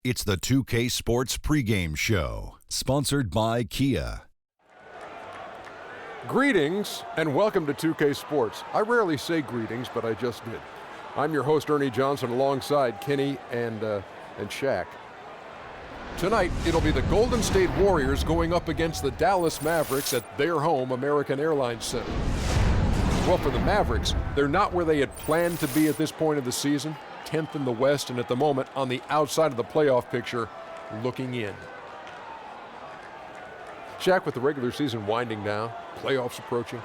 It's the 2K Sports Pregame Show, sponsored by Kia. Greetings and welcome to 2K Sports. I rarely say greetings, but I just did. I'm your host, Ernie Johnson, alongside Kenny and Shaq. Tonight, it'll be the Golden State Warriors going up against the Dallas Mavericks at their home, American Airlines Center. Well, for the Mavericks, they're not where they had planned to be at this point of the season, 10th in the West, and at the moment on the outside of the playoff picture, looking in. Shaq, with the regular season winding down, playoffs approaching,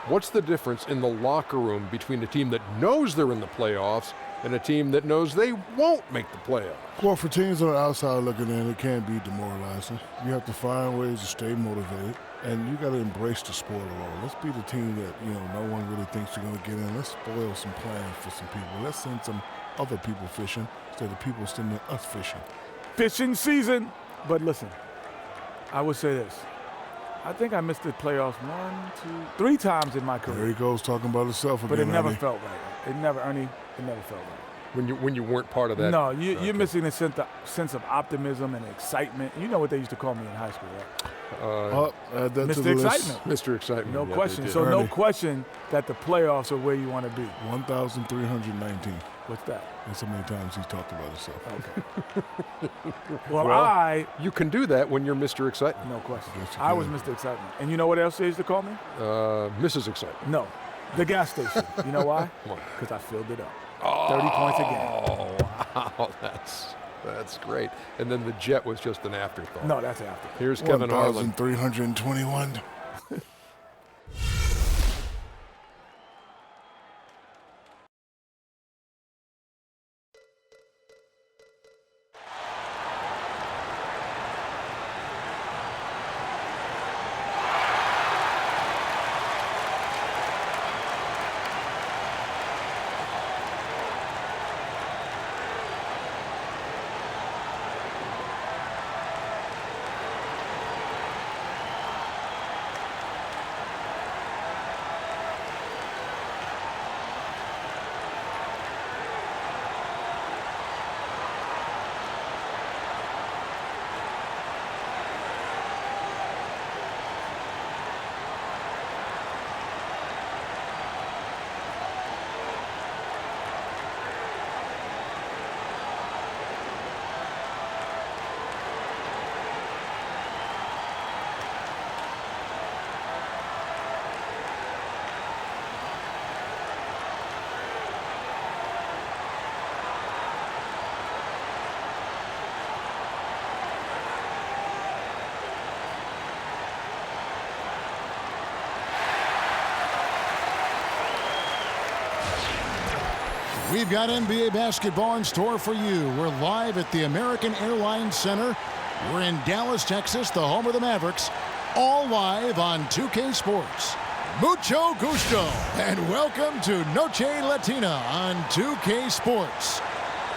what's the difference in the locker room between a team that knows they're in the playoffs and a team that knows they won't make the playoffs? Well, for teams on the outside looking in, it can be demoralizing. You have to find ways to stay motivated, and you got to embrace the spoiler role. Let's be the team that, no one really thinks you're going to get in. Let's spoil some plans for some people. Let's send some other people fishing instead of people sending us fishing. Fishing season. But listen, I would say this. I think I missed the playoffs 3 times in my career. There he goes talking about himself again. But it never Ernie. felt right. It never felt right. When you weren't part of that? No, you're missing a sense of optimism and excitement. You know what they used to call me in high school, right? Mr. Excitement. Mr. Excitement. No yeah, question. So Ernie. no question that the playoffs are where you want to be. 1,319. What's that? That's how many times he's talked about himself. Okay. well, you can do that when you're Mr. Excitement. No question. Yes, you I can. was Mr. Excitement. And you know what else they used to call me? Mrs. Excitement. No. The gas station. You know why? Because I filled it up. 30 points a game. Oh, wow. That's great. And then the jet was just an afterthought. No, that's after. Here's Kevin Harlan. 1,321. We've got NBA basketball in store for you. We're live at the American Airlines Center. We're in Dallas, Texas, the home of the Mavericks. All live on 2K Sports. Mucho gusto, and welcome to Noche Latina on 2K Sports.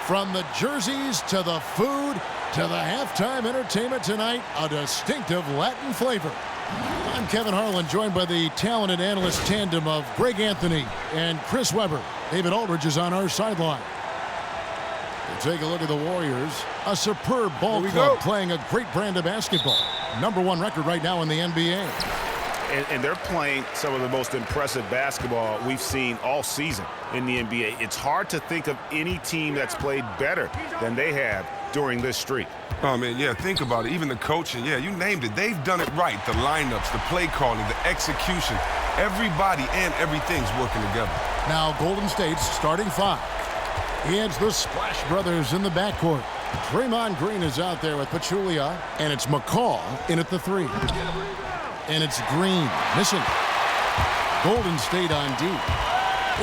From the jerseys to the food to the halftime entertainment tonight, a distinctive Latin flavor. I'm Kevin Harlan, joined by the talented analyst tandem of Greg Anthony and Chris Webber. David Aldridge is on our sideline. We'll take a look at the Warriors. A superb ball club playing a great brand of basketball. #1 record right now in the NBA. And they're playing some of the most impressive basketball we've seen all season in the NBA. It's hard to think of any team that's played better than they have during this streak. Oh, man, yeah, think about it. Even the coaching, yeah, you named it. They've done it right. The lineups, the play calling, the execution. Everybody and everything's working together. Now Golden State's starting 5. It's the Splash Brothers in the backcourt. Draymond Green is out there with Pachulia, and it's McCall in at the 3. And it's Green missing. Golden State on D.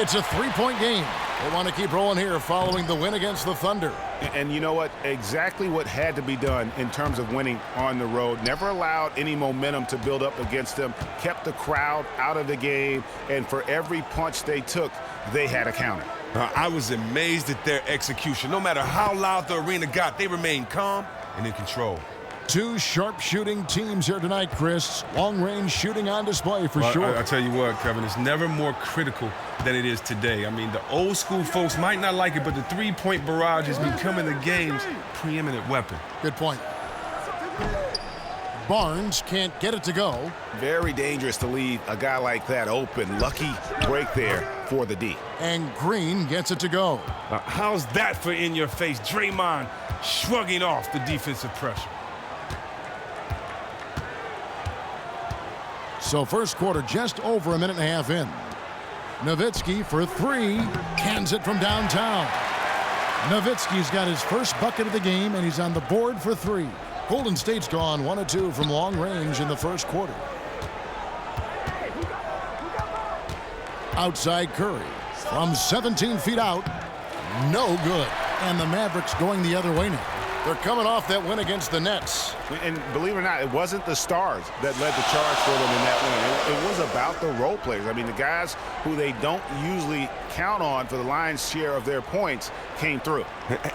It's a 3-point game. They want to keep rolling here following the win against the Thunder. And you know what? Exactly what had to be done in terms of winning on the road. Never allowed any momentum to build up against them. Kept the crowd out of the game. And for every punch they took, they had a counter. I was amazed at their execution. No matter how loud the arena got, they remained calm and in control. Two sharp-shooting teams here tonight, Chris. Long-range shooting on display for sure. I tell you what, Kevin, it's never more critical than it is today. I mean, the old-school folks might not like it, but the three-point barrage is becoming the game's preeminent weapon. Good point. Barnes can't get it to go. Very dangerous to leave a guy like that open. Lucky break there for the D. And Green gets it to go. How's that for in your face? Draymond shrugging off the defensive pressure. So first quarter just over a minute and a half in. Nowitzki for three. Cans it from downtown. Nowitzki's got his first bucket of the game, and he's on the board for three. Golden State's gone 1 of 2 from long range in the first quarter. Outside Curry from 17 feet out. No good. And the Mavericks going the other way now. They're coming off that win against the Nets. And believe it or not, it wasn't the stars that led the charge for them in that win. It was about the role players. I mean, the guys who they don't usually count on for the lion's share of their points came through.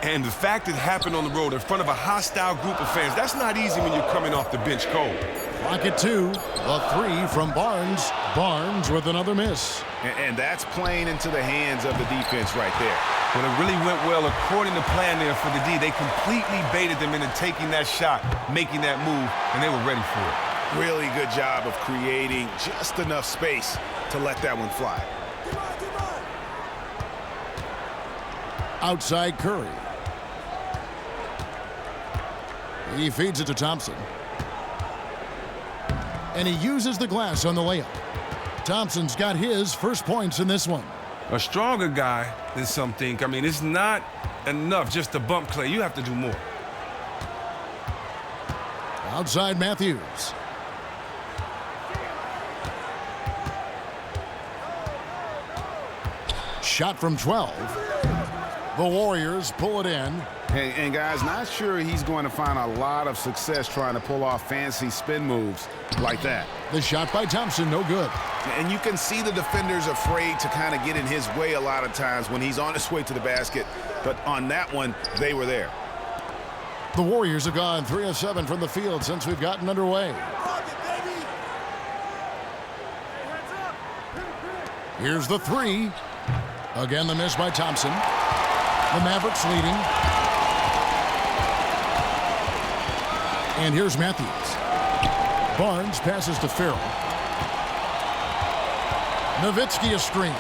And the fact it happened on the road in front of a hostile group of fans, that's not easy when you're coming off the bench cold. Clock at 2. A three from Barnes. Barnes with another miss. And that's playing into the hands of the defense right there. Well, it really went well according to plan there for the D. They completely baited them into taking that shot, making that move, and they were ready for it. Really good job of creating just enough space to let that one fly. Outside Curry. He feeds it to Thompson. And he uses the glass on the layup. Thompson's got his first points in this one. A stronger guy than some think. I mean, it's not enough just to bump Clay. You have to do more. Outside Matthews. Shot from 12. The Warriors pull it in. And guys, not sure he's going to find a lot of success trying to pull off fancy spin moves like that. The shot by Thompson, no good. And you can see the defenders afraid to kind of get in his way a lot of times when he's on his way to the basket. But on that one, they were there. The Warriors have gone 3 of 7 from the field since we've gotten underway. Here's the three. Again, the miss by Thompson. The Mavericks leading. And here's Matthews. Barnes passes to Farrell. Nowitzki a screen.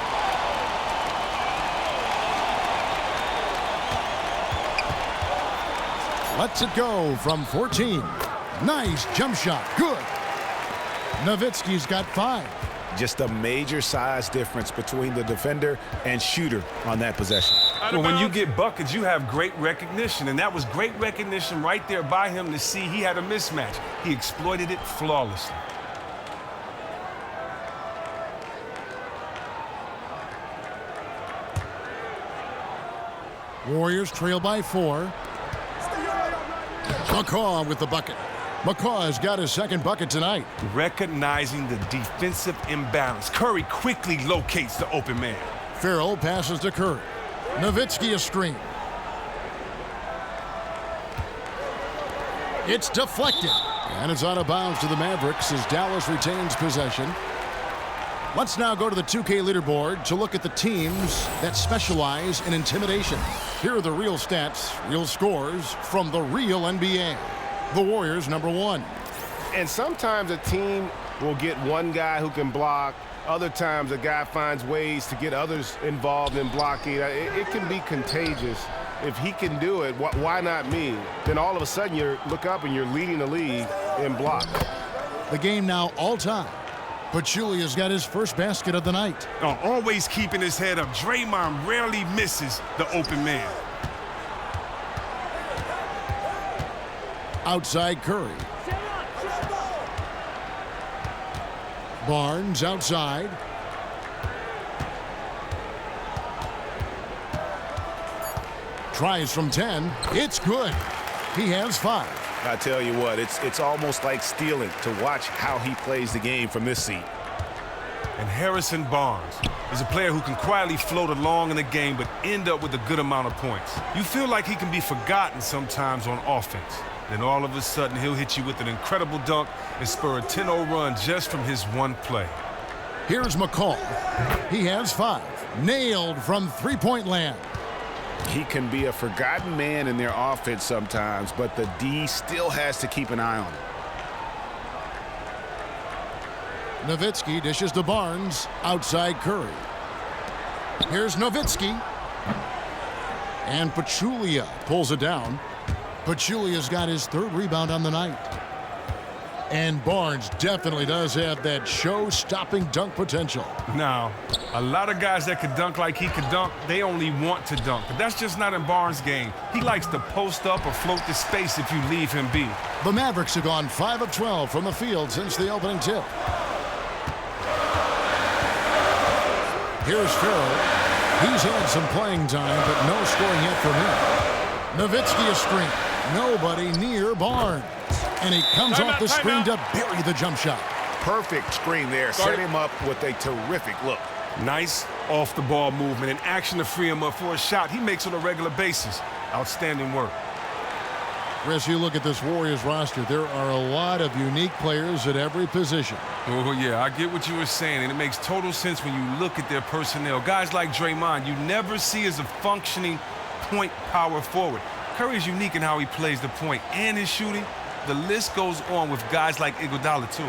Lets it go from 14. Nice jump shot. Good. Nowitzki's got 5. Just a major size difference between the defender and shooter on that possession. Well, when you get buckets, you have great recognition, and that was great recognition right there by him to see he had a mismatch. He exploited it flawlessly. Warriors trail by 4. McCaw with the bucket. McCaw has got his second bucket tonight. Recognizing the defensive imbalance. Curry quickly locates the open man. Farrell passes to Curry. Nowitzki a screen. It's deflected. And it's out of bounds to the Mavericks as Dallas retains possession. Let's now go to the 2K leaderboard to look at the teams that specialize in intimidation. Here are the real stats, real scores from the real NBA. The Warriors, number 1. And sometimes a team will get one guy who can block. Other times a guy finds ways to get others involved in blocking. It can be contagious. If he can do it, why not me? Then all of a sudden you look up and you're leading the league in block. The game now all time. Pachulia's got his first basket of the night. Always keeping his head up. Draymond rarely misses the open man. Outside Curry. Barnes outside. Tries from 10. It's good. He has 5. I tell you what, it's almost like stealing to watch how he plays the game from this seat. And Harrison Barnes is a player who can quietly float along in the game but end up with a good amount of points. You feel like he can be forgotten sometimes on offense. Then all of a sudden, he'll hit you with an incredible dunk and spur a 10-0 run just from his one play. Here's McCall. He has 5. Nailed from three-point land. He can be a forgotten man in their offense sometimes, but the D still has to keep an eye on him. Nowitzki dishes to Barnes. Outside Curry. Here's Nowitzki. And Pachulia pulls it down. Pachulia's got his 3rd rebound on the night. And Barnes definitely does have that show-stopping dunk potential. Now, a lot of guys that could dunk like he could dunk, they only want to dunk. But that's just not in Barnes' game. He likes to post up or float the space if you leave him be. The Mavericks have gone 5 of 12 from the field since the opening tip. Here's Farrell. He's had some playing time, but no scoring yet from him. Nowitzki a screen. Nobody near Barnes. And he comes off the screen to bury the jump shot. Perfect screen there. Set him up with a terrific look. Nice off-the-ball movement and action to free him up for a shot he makes on a regular basis. Outstanding work. Chris, you look at this Warriors roster, there are a lot of unique players at every position. Oh, yeah, I get what you were saying, and it makes total sense when you look at their personnel. Guys like Draymond, you never see as a functioning point power forward. Curry is unique in how he plays the point and his shooting. The list goes on with guys like Iguodala, too.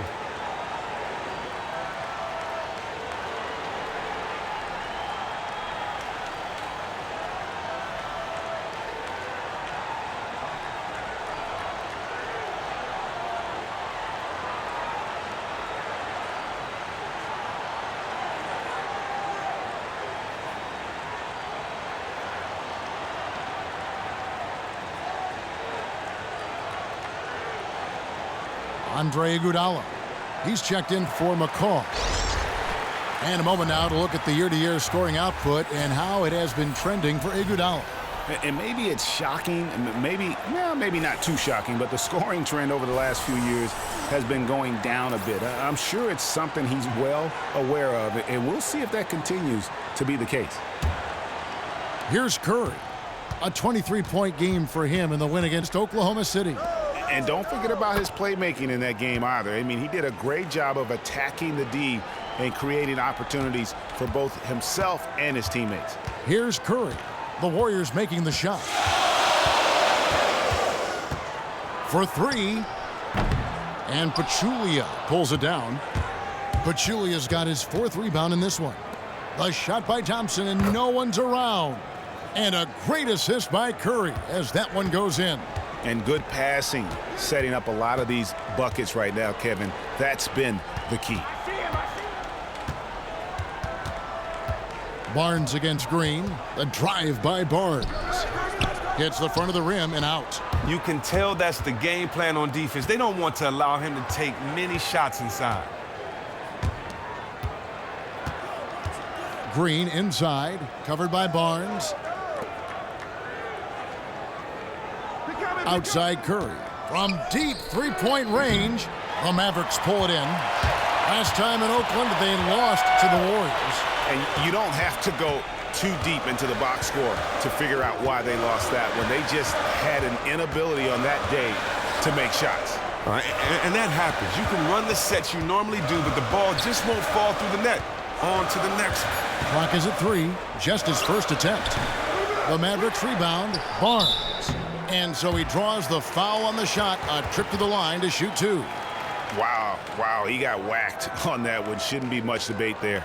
Andre Iguodala. He's checked in for McCall. And a moment now to look at the year-to-year scoring output and how it has been trending for Iguodala. And maybe it's shocking, maybe not too shocking, but the scoring trend over the last few years has been going down a bit. I'm sure it's something he's well aware of, and we'll see if that continues to be the case. Here's Curry. A 23-point game for him in the win against Oklahoma City. And don't forget about his playmaking in that game either. I mean, he did a great job of attacking the D and creating opportunities for both himself and his teammates. Here's Curry. The Warriors making the shot. For 3. And Pachulia pulls it down. Pachulia's got his 4th rebound in this one. The shot by Thompson, and no one's around. And a great assist by Curry as that one goes in. And good passing, setting up a lot of these buckets right now, Kevin. That's been the key. Barnes against Green. The drive by Barnes. Hits the front of the rim and out. You can tell that's the game plan on defense. They don't want to allow him to take many shots inside. Green inside, covered by Barnes. Outside Curry. From deep three-point range, the Mavericks pull it in. Last time in Oakland, they lost to the Warriors. And you don't have to go too deep into the box score to figure out why they lost that one. They just had an inability on that day to make shots. And that happens. You can run the sets you normally do, but the ball just won't fall through the net. On to the next one. Clock is at 3, just his first attempt. The Mavericks rebound, Barnes. And so he draws the foul on the shot, a trip to the line to shoot 2. Wow, he got whacked on that one. Shouldn't be much debate there.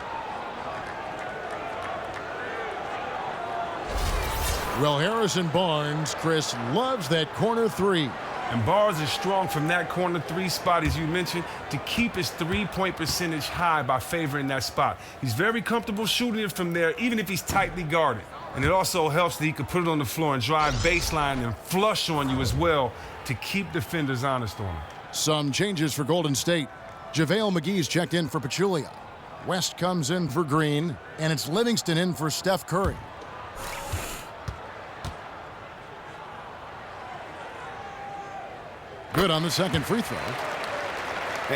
Well, Harrison Barnes, Chris, loves that corner 3. And Barnes is strong from that corner 3 spot, as you mentioned, to keep his three-point percentage high by favoring that spot. He's very comfortable shooting it from there, even if he's tightly guarded. And it also helps that he can put it on the floor and drive baseline and flush on you as well to keep defenders honest on him. Some changes for Golden State. JaVale McGee's checked in for Pachulia. West comes in for Green, and it's Livingston in for Steph Curry. Good on the second free throw.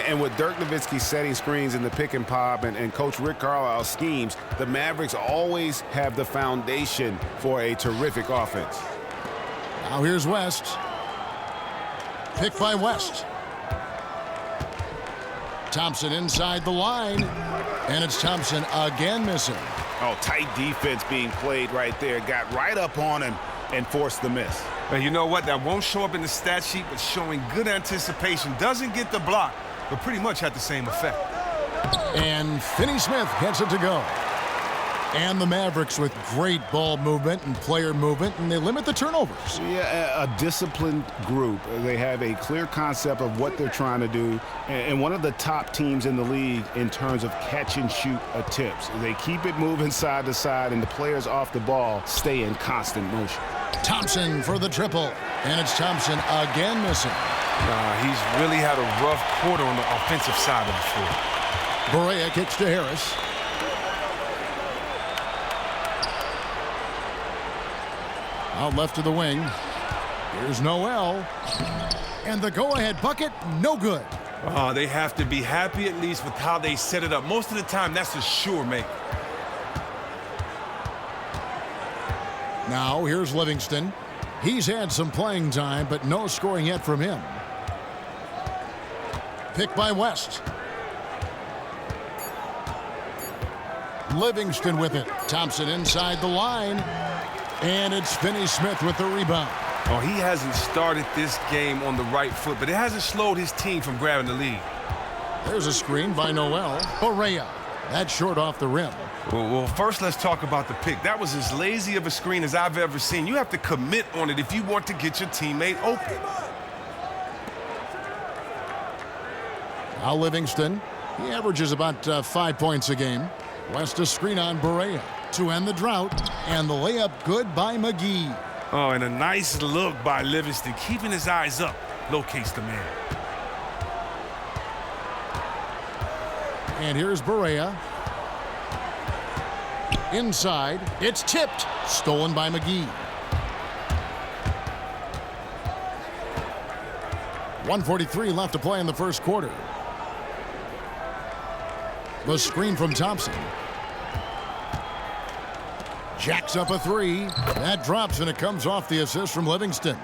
And with Dirk Nowitzki setting screens in the pick and pop and Coach Rick Carlisle's schemes, the Mavericks always have the foundation for a terrific offense. Now here's West. Pick by West. Thompson inside the line. And it's Thompson again missing. Oh, tight defense being played right there. Got right up on him and forced the miss. And you know what? That won't show up in the stat sheet, but showing good anticipation. Doesn't get the block, but pretty much had the same effect. And Finney Smith gets it to go. And the Mavericks with great ball movement and player movement, and they limit the turnovers. Yeah, a disciplined group. They have a clear concept of what they're trying to do, and one of the top teams in the league in terms of catch-and-shoot attempts. They keep it moving side to side, and the players off the ball stay in constant motion. Thompson for the triple, and it's Thompson again missing. He's really had a rough quarter on the offensive side of the floor. Barea kicks to Harris. Out left to the wing. Here's Noel. And the go-ahead bucket, no good. They have to be happy at least with how they set it up. Most of the time, that's a sure make. Now, here's Livingston. He's had some playing time, but no scoring yet from him. Pick by West. Livingston with it. Thompson inside the line. And it's Finney Smith with the rebound. Oh, he hasn't started this game on the right foot, but it hasn't slowed his team from grabbing the lead. There's a screen by Noel. Barea. That's short off the rim. Well, first let's talk about the pick. That was as lazy of a screen as I've ever seen. You have to commit on it if you want to get your teammate open. Now Livingston. He averages about 5 points a game. West a screen on Barea to end the drought, and the layup good by McGee. Oh, and a nice look by Livingston, keeping his eyes up, locates the man. And here's Barea. Inside, it's tipped, stolen by McGee. 1:43 left to play in the first quarter. The screen from Thompson. Jacks up a three. That drops, and it comes off the assist from Livingston.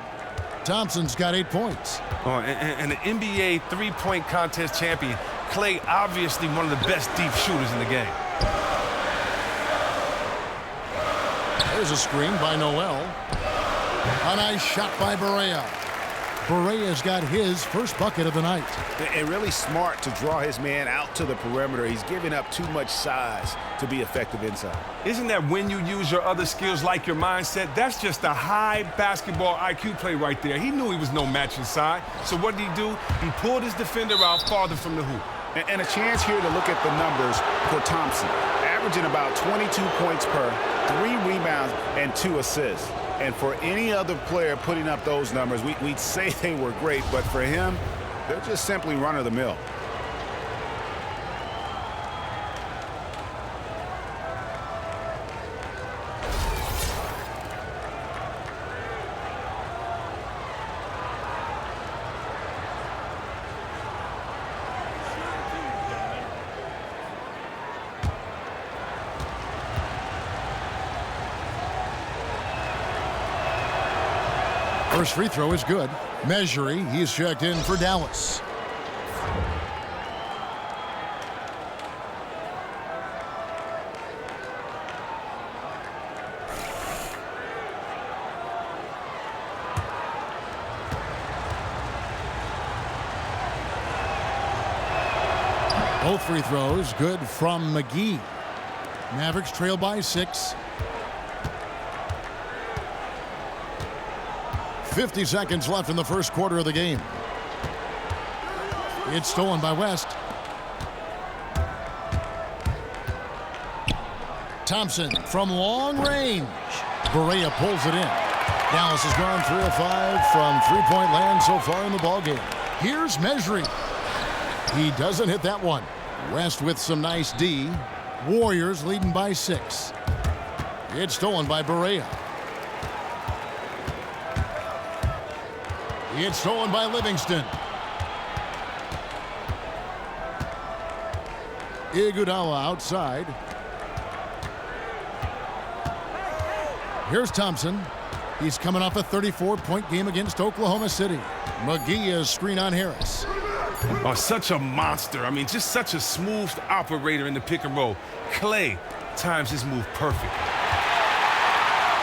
Thompson's got 8 points. Oh, and the NBA three-point contest champion. Clay, obviously one of the best deep shooters in the game. There's a screen by Noel. A nice shot by Barea. Barea's got his first bucket of the night. And really smart to draw his man out to the perimeter. He's giving up too much size to be effective inside. Isn't that when you use your other skills like your mindset? That's just a high basketball IQ play right there. He knew he was no match inside. So what did he do? He pulled his defender out farther from the hoop. And a chance here to look at the numbers for Thompson. Averaging about 22 points per, 3 rebounds, and 2 assists. And for any other player putting up those numbers, we'd say they were great, but for him, they're just simply run-of-the-mill. First free throw is good. Measury, he's checked in for Dallas. Both free throws good from McGee. Mavericks trail by 6. 50 seconds left in the first quarter of the game. It's stolen by West. Thompson from long range. Barea pulls it in. Dallas has gone 3 of 5 from three-point land so far in the ballgame. Here's Measury. He doesn't hit that one. West with some nice D. Warriors leading by 6. It's stolen by Barea. It's stolen by Livingston. Iguodala outside. Here's Thompson. He's coming off a 34-point game against Oklahoma City. McGee is screen on Harris. Oh, such a monster. I mean, just such a smooth operator in the pick and roll. Clay times his move perfect.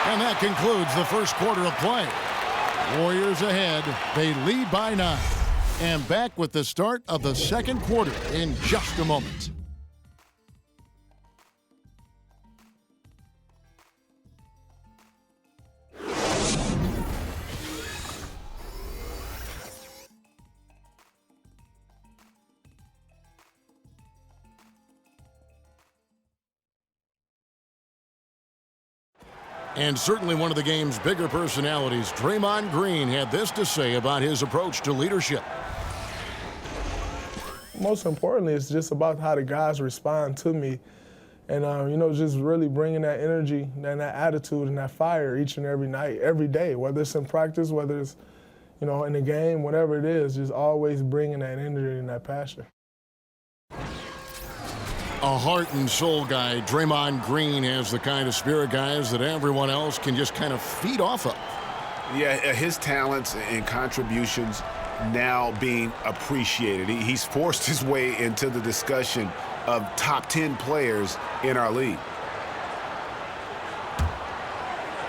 And that concludes the first quarter of play. Warriors ahead. They lead by 9. And back with the start of the second quarter in just a moment. And certainly one of the game's bigger personalities, Draymond Green, had this to say about his approach to leadership. Most importantly, it's just about how the guys respond to me. And, just really bringing that energy and that attitude and that fire each and every night, every day, whether it's in practice, whether it's, in the game, whatever it is, just always bringing that energy and that passion. A heart and soul guy. Draymond Green has the kind of spirit, guys, that everyone else can just kind of feed off of. Yeah, his talents and contributions now being appreciated. He's forced his way into the discussion of top 10 players in our league.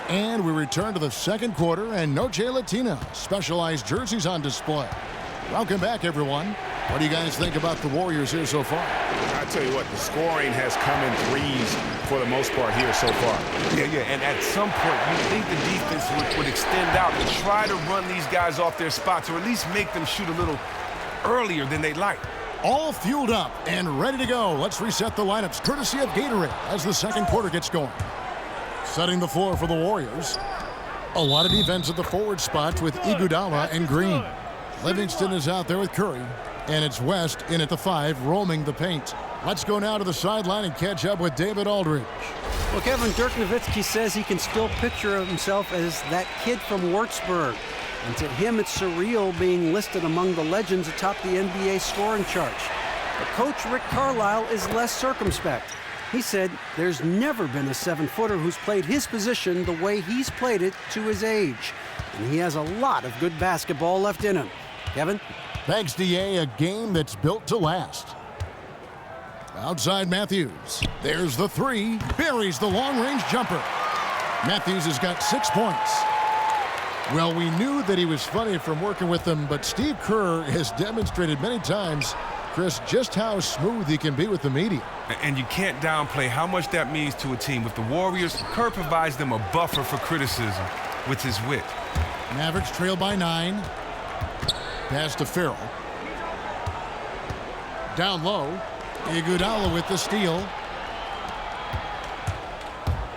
And we return to the second quarter, and Noche Latina specialized jerseys on display. Welcome back, everyone. What do you guys think about the Warriors here so far? I tell you what, the scoring has come in threes for the most part here so far. Yeah, and at some point, you think the defense would extend out and try to run these guys off their spots, or at least make them shoot a little earlier than they'd like. All fueled up and ready to go. Let's reset the lineups, courtesy of Gatorade, as the second quarter gets going. Setting the floor for the Warriors. A lot of defense at the forward spot with Iguodala and Green. Livingston is out there with Curry. And it's West in at the 5, roaming the paint. Let's go now to the sideline and catch up with David Aldridge. Well, Kevin, Dirk Nowitzki says he can still picture himself as that kid from Würzburg. And to him, it's surreal being listed among the legends atop the NBA scoring charts. But Coach Rick Carlisle is less circumspect. He said there's never been a 7-footer who's played his position the way he's played it to his age. And he has a lot of good basketball left in him. Kevin? Thanks, D.A., a game that's built to last. Outside Matthews. There's the 3. Buries the long-range jumper. Matthews has got 6 points. Well, we knew that he was funny from working with them, but Steve Kerr has demonstrated many times, Chris, just how smooth he can be with the media. And you can't downplay how much that means to a team. With the Warriors, Kerr provides them a buffer for criticism with his wit. Mavericks trail by 9. Pass to Farrell. Down low. Iguodala with the steal.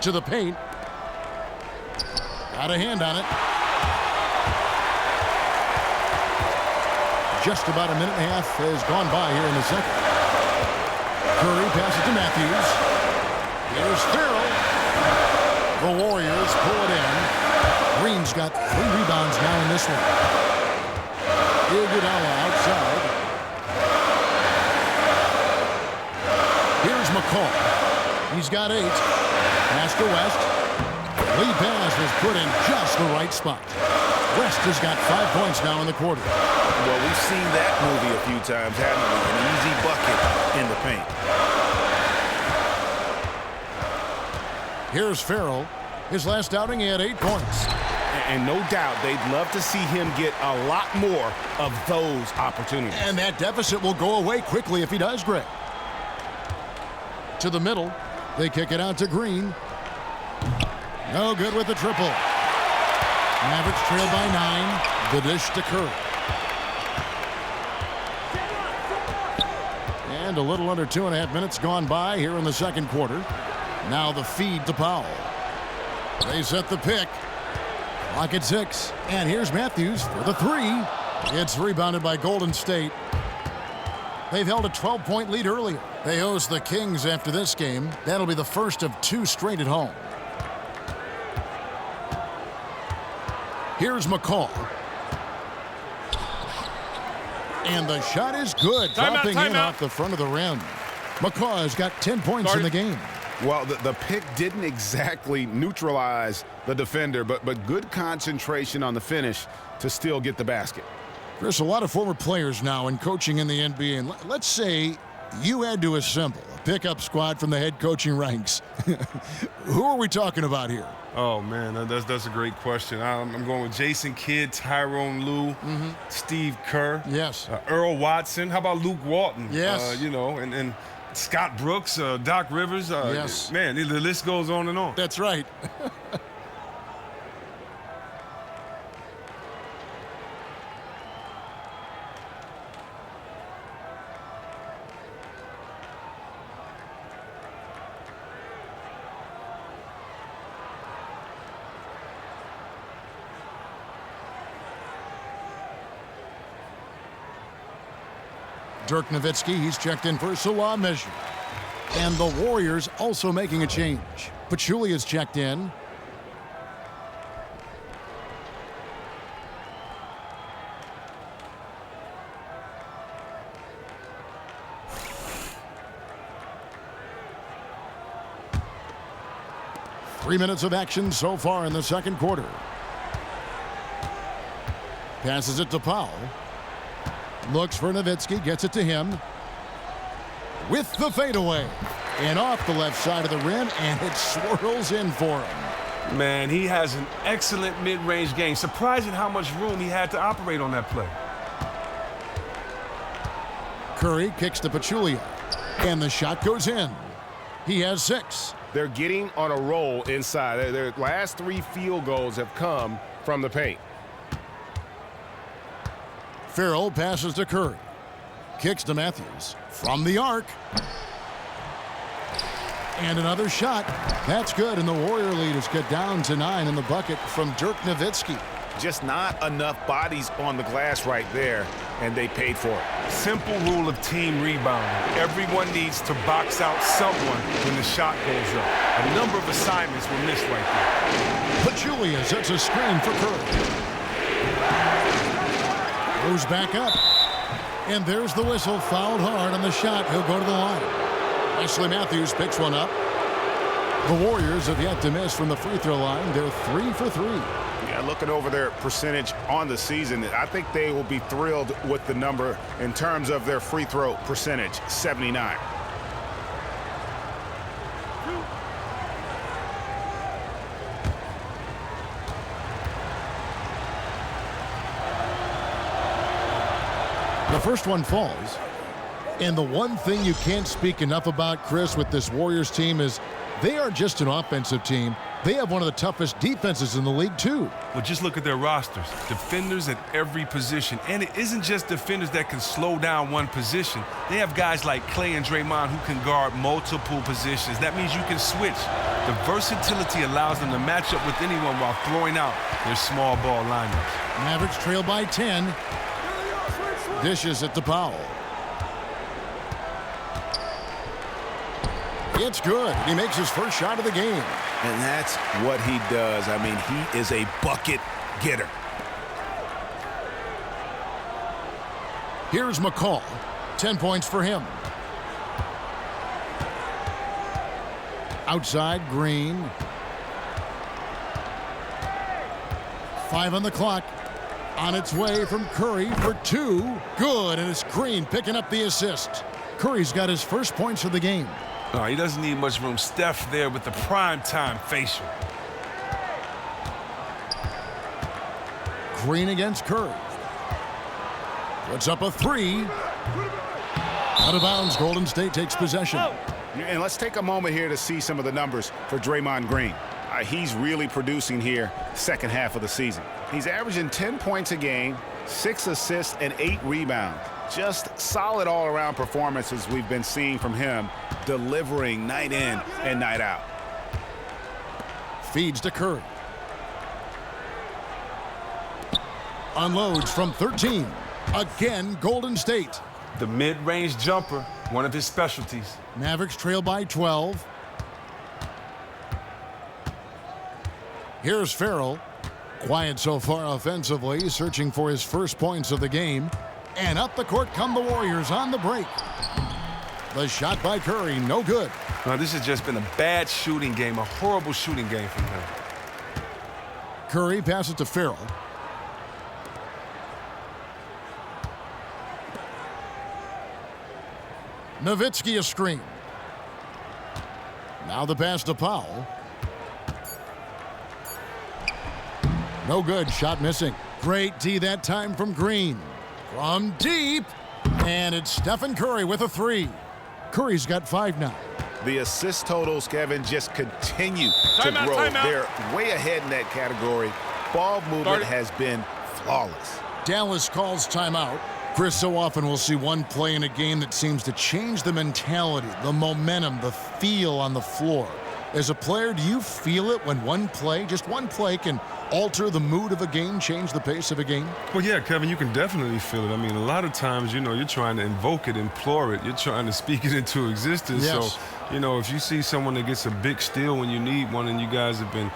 To the paint. Got a hand on it. Just about a minute and a half has gone by here in the second. Curry passes to Matthews. Here's Farrell. The Warriors pull it in. Green's got 3 rebounds now in this one. Iguodala outside. Here's McCall. He's got 8. Pass to West. Lead pass was put in just the right spot. West has got 5 points now in the quarter. Well, we've seen that movie a few times, haven't we? An easy bucket in the paint. Here's Farrell. His last outing, he had 8 points. And no doubt they'd love to see him get a lot more of those opportunities. And that deficit will go away quickly if he does, Greg. To the middle. They kick it out to Green. No good with the triple. Mavericks trail by 9. The dish to Curry. And a little under 2.5 minutes gone by here in the second quarter. Now the feed to Powell. They set the pick. Clock at 6. And here's Matthews for the 3. It's rebounded by Golden State. They've held a 12-point lead earlier. They host the Kings after this game. That'll be the first of 2 straight at home. Here's McCall. And the shot is good. Dropping in off the front of the rim. McCall has got 10 points in the game. Well, the pick didn't exactly neutralize the defender, but good concentration on the finish to still get the basket. Chris, a lot of former players now in coaching in the NBA, and let's say you had to assemble a pickup squad from the head coaching ranks. Who are we talking about here? Oh, man, that's a great question. I'm going with Jason Kidd, Tyrone Lue, Steve Kerr. Yes. Earl Watson. How about Luke Walton? Yes. And Scott Brooks, Doc Rivers. Yes. Man, the list goes on and on. That's right. Dirk Nowitzki, he's checked in for Salah measure. And the Warriors also making a change. Pachulia's checked in. Three minutes of action so far in the second quarter. Passes it to Powell. Looks for Nowitzki, gets it to him. With the fadeaway. And off the left side of the rim, and it swirls in for him. Man, he has an excellent mid-range game. Surprising how much room he had to operate on that play. Curry kicks to Pachulia. And the shot goes in. He has 6. They're getting on a roll inside. Their last 3 field goals have come from the paint. Farrell passes to Curry. Kicks to Matthews. From the arc. And another shot. That's good, and the Warrior lead is cut down to 9 in the bucket from Dirk Nowitzki. Just not enough bodies on the glass right there, and they paid for it. Simple rule of team rebounding. Everyone needs to box out someone when the shot goes up. A number of assignments were missed right there. Pachulia sets a screen for Curry. Goes back up. And there's the whistle. Fouled hard on the shot. He'll go to the line. Wesley Matthews picks one up. The Warriors have yet to miss from the free throw line. They're 3 for 3. Yeah, looking over their percentage on the season, I think they will be thrilled with the number in terms of their free throw percentage, 79. The first one falls. And the one thing you can't speak enough about, Chris, with this Warriors team is they are just an offensive team. They have one of the toughest defenses in the league, too. Well, just look at their rosters. Defenders at every position. And it isn't just defenders that can slow down one position. They have guys like Clay and Draymond who can guard multiple positions. That means you can switch. The versatility allows them to match up with anyone while throwing out their small ball lineups. Mavericks trail by 10. Dishes it to Powell. It's good. He makes his first shot of the game. And that's what he does. I mean, he is a bucket getter. Here's McCall. 10 points for him. Outside, Green. 5 on the clock. On its way from Curry for 2. Good, and it's Green picking up the assist. Curry's got his first points of the game. Oh, he doesn't need much room. Steph there with the primetime facial. Green against Curry. Puts up a 3. Out of bounds, Golden State takes possession. And let's take a moment here to see some of the numbers for Draymond Green. He's really producing here second half of the season. He's averaging 10 points a game, 6 assists, and 8 rebounds. Just solid all-around performances we've been seeing from him, delivering night in and night out. Feeds to Curry. Unloads from 13. Again, Golden State. The mid-range jumper, one of his specialties. Mavericks trail by 12. Here's Farrell. Quiet so far offensively, searching for his first points of the game. And up the court come the Warriors on the break. The shot by Curry, no good. Now, this has just been a bad shooting game, a horrible shooting game from him. Curry passes to Farrell. Nowitzki a screen. Now the pass to Powell. No good. Shot missing. Great D that time from Green. From deep. And it's Stephen Curry with a 3. Curry's got 5 now. The assist totals, Kevin, just continue to grow. They're way ahead in that category. Ball movement has been flawless. Dallas calls timeout. Chris, so often we'll see one play in a game that seems to change the mentality, the momentum, the feel on the floor. As a player, do you feel it when just one play can alter the mood of a game, change the pace of a game? Well, yeah, Kevin, you can definitely feel it. I mean, a lot of times, you're trying to invoke it, implore it. You're trying to speak it into existence. Yes. So, if you see someone that gets a big steal when you need one and you guys have been,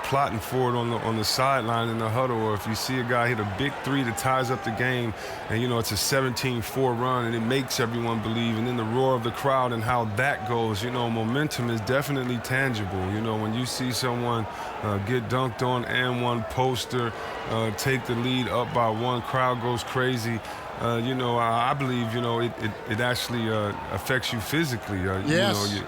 plotting for it on the sideline in the huddle, or if you see a guy hit a big 3 that ties up the game and, it's a 17-4 run and it makes everyone believe, and then the roar of the crowd and how that goes, momentum is definitely tangible. When you see someone get dunked on and one poster, take the lead up by 1, crowd goes crazy. I believe, it actually affects you physically. Yes.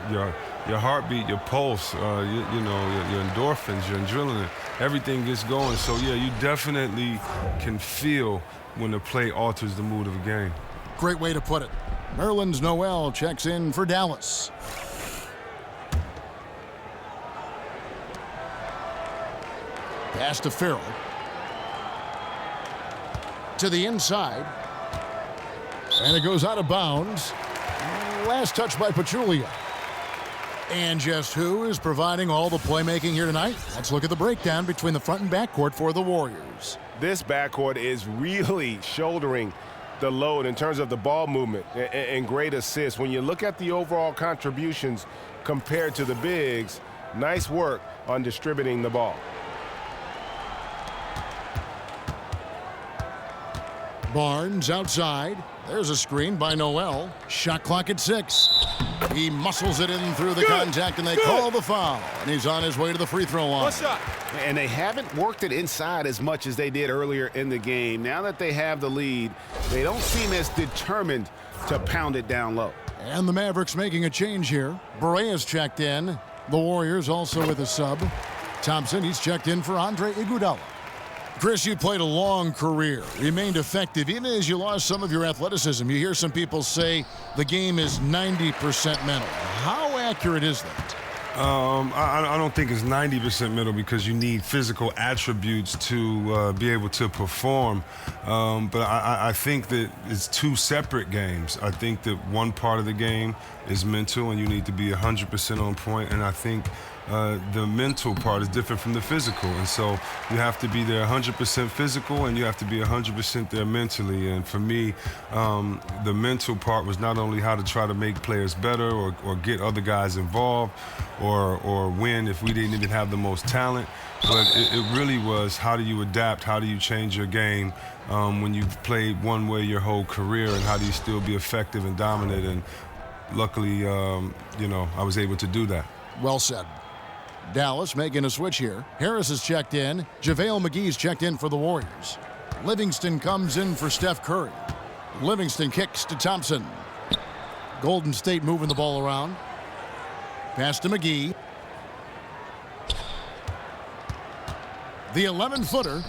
Your heartbeat, your pulse, your endorphins, your adrenaline, everything gets going. So, yeah, you definitely can feel when the play alters the mood of a game. Great way to put it. Nerlens Noel checks in for Dallas. Pass to Farrell. To the inside. And it goes out of bounds. Last touch by Pachulia. And just who is providing all the playmaking here tonight? Let's look at the breakdown between the front and backcourt for the Warriors. This backcourt is really shouldering the load in terms of the ball movement and great assists. When you look at the overall contributions compared to the bigs, nice work on distributing the ball. Barnes outside. There's a screen by Noel. Shot clock at 6. He muscles it in through the contact, and they call the foul. And he's on his way to the free throw line. What's up? And they haven't worked it inside as much as they did earlier in the game. Now that they have the lead, they don't seem as determined to pound it down low. And the Mavericks making a change here. Berea's checked in. The Warriors also with a sub. Thompson, he's checked in for Andre Iguodala. Chris, you played a long career, remained effective, even as you lost some of your athleticism. You hear some people say the game is 90% mental. How accurate is that? I don't think it's 90% mental, because you need physical attributes to be able to perform. But I think that it's 2 separate games. I think that one part of the game is mental, and you need to be 100% on point. And I think the mental part is different from the physical. And so you have to be there 100% physical, and you have to be 100% there mentally. And for me, the mental part was not only how to try to make players better or get other guys involved or win if we didn't even have the most talent, but it really was, how do you adapt, how do you change your game when you've played one way your whole career, and how do you still be effective and dominant? And luckily, I was able to do that. Well said. Dallas making a switch here. Harris is checked in. JaVale McGee's checked in for the Warriors. Livingston comes in for Steph Curry. Livingston kicks to Thompson. Golden State moving the ball around. Pass to McGee. The 11-footer.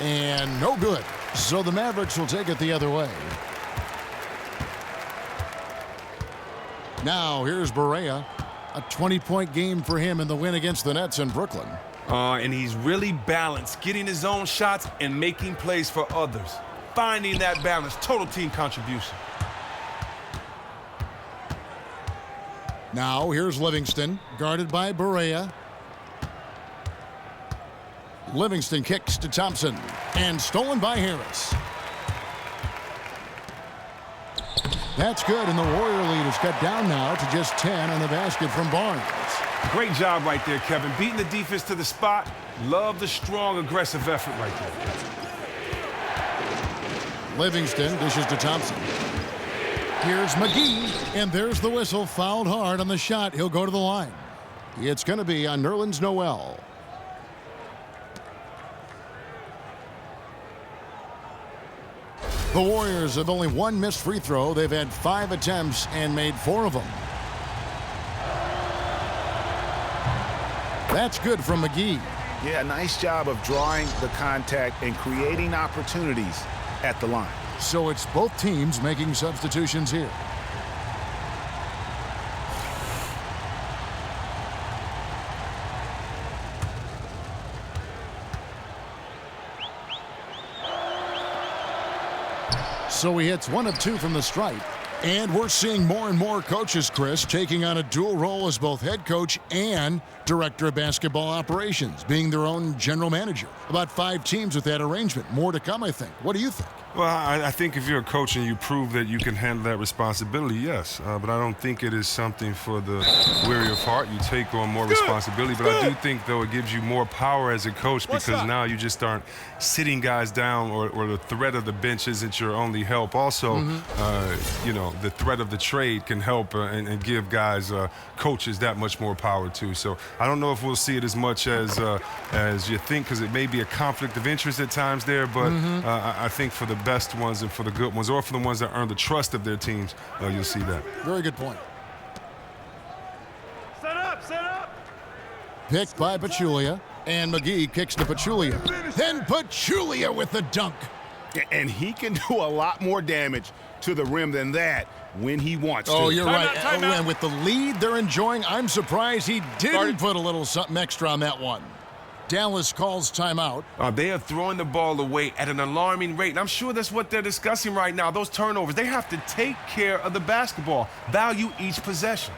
And no good. So the Mavericks will take it the other way. Now here's Berea. A 20-point game for him in the win against the Nets in Brooklyn. And he's really balanced, getting his own shots and making plays for others. Finding that balance, total team contribution. Now here's Livingston, guarded by Berea. Livingston kicks to Thompson, and stolen by Harris. That's good, and the Warrior lead is cut down now to just 10 on the basket from Barnes. Great job right there, Kevin. Beating the defense to the spot. Love the strong, aggressive effort right there. Livingston dishes to Thompson. Here's McGee, and there's the whistle. Fouled hard on the shot. He'll go to the line. It's going to be on Nerlens Noel. The Warriors have only one missed free throw. They've had 5 attempts and made 4 of them. That's good from McGee. Yeah, nice job of drawing the contact and creating opportunities at the line. So it's both teams making substitutions here. So he hits 1 of 2 from the stripe. And we're seeing more and more coaches, Chris, taking on a dual role as both head coach and director of basketball operations, being their own general manager. About 5 teams with that arrangement. More to come, I think. What do you think? Well, I think if you're a coach and you prove that you can handle that responsibility, yes. But I don't think it is something for the weary of heart. You take on more responsibility. But I do think, though, it gives you more power as a coach because now you just aren't sitting guys down or the threat of the bench isn't your only help. Also, you know, the threat of the trade can help and give guys, coaches, that much more power, too. So I don't know if we'll see it as much as you think because it may be a conflict of interest at times there. But I think for the best ones and for the good ones or for the ones that earn the trust of their teams, you'll see that. Very good point. Set up. Picked by Pachulia, and McGee kicks to Pachulia. Then Pachulia with the dunk. And he can do a lot more damage to the rim than that when he wants to. Oh, you're right. Time out. And with the lead they're enjoying, I'm surprised he didn't put a little something extra on that one. Dallas calls timeout. They are throwing the ball away at an alarming rate. And I'm sure that's what they're discussing right now, those turnovers. They have to take care of the basketball, value each possession.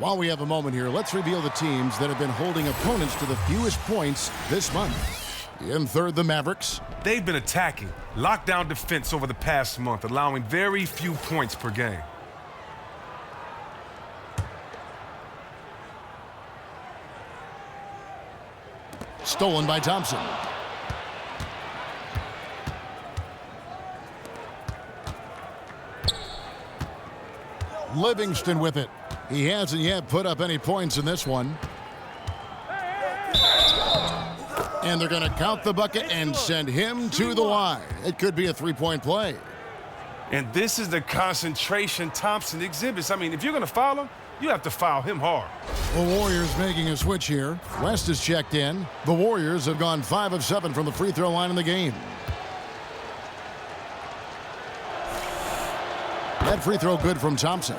While we have a moment here, let's reveal the teams that have been holding opponents to the fewest points this month. In third, the Mavericks. They've been attacking lockdown defense over the past month, allowing very few points per game. Stolen by Thompson. Livingston with it. He hasn't yet put up any points in this one. And they're going to count the bucket and send him to the line. It could be a 3-point play. And this is the concentration Thompson exhibits. I mean, if you're going to foul him, you have to foul him hard. The Warriors making a switch here. West is checked in. The Warriors have gone 5 of 7 from the free throw line in the game. That free throw good from Thompson.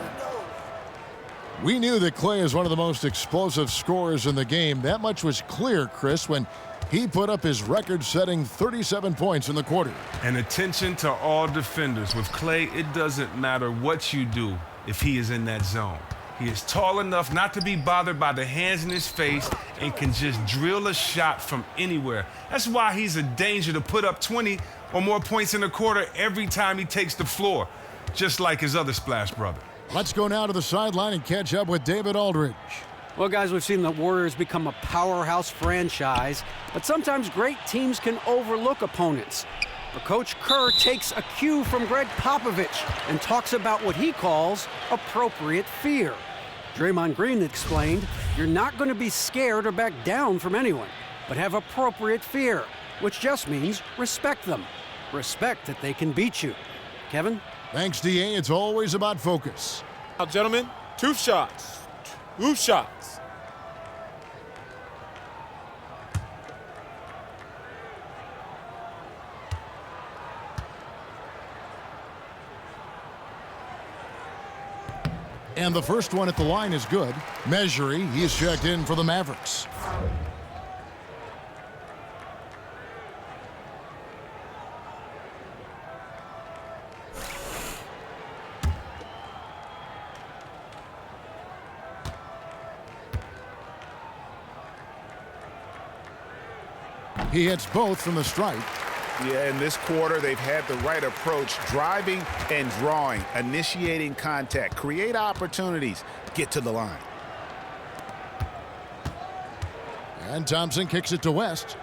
We knew that Clay is one of the most explosive scorers in the game. That much was clear, Chris, when he put up his record-setting 37 points in the quarter. And attention to all defenders. With Clay, it doesn't matter what you do if he is in that zone. He is tall enough not to be bothered by the hands in his face and can just drill a shot from anywhere. That's why he's a danger to put up 20 or more points in a quarter every time he takes the floor, just like his other splash brother. Let's go now to the sideline and catch up with David Aldridge. Well, guys, we've seen the Warriors become a powerhouse franchise, but sometimes great teams can overlook opponents. But Coach Kerr takes a cue from Greg Popovich and talks about what he calls appropriate fear. Draymond Green explained, you're not going to be scared or back down from anyone, but have appropriate fear, which just means respect them. Respect that they can beat you. Kevin? Thanks, D.A. It's always about focus. Now, gentlemen, 2 shots. 2 shots. And the first one at the line is good. Measury, he's checked in for the Mavericks. He hits both from the stripe. Yeah, in this quarter, they've had the right approach, driving and drawing, initiating contact, create opportunities, get to the line. And Thompson kicks it to West.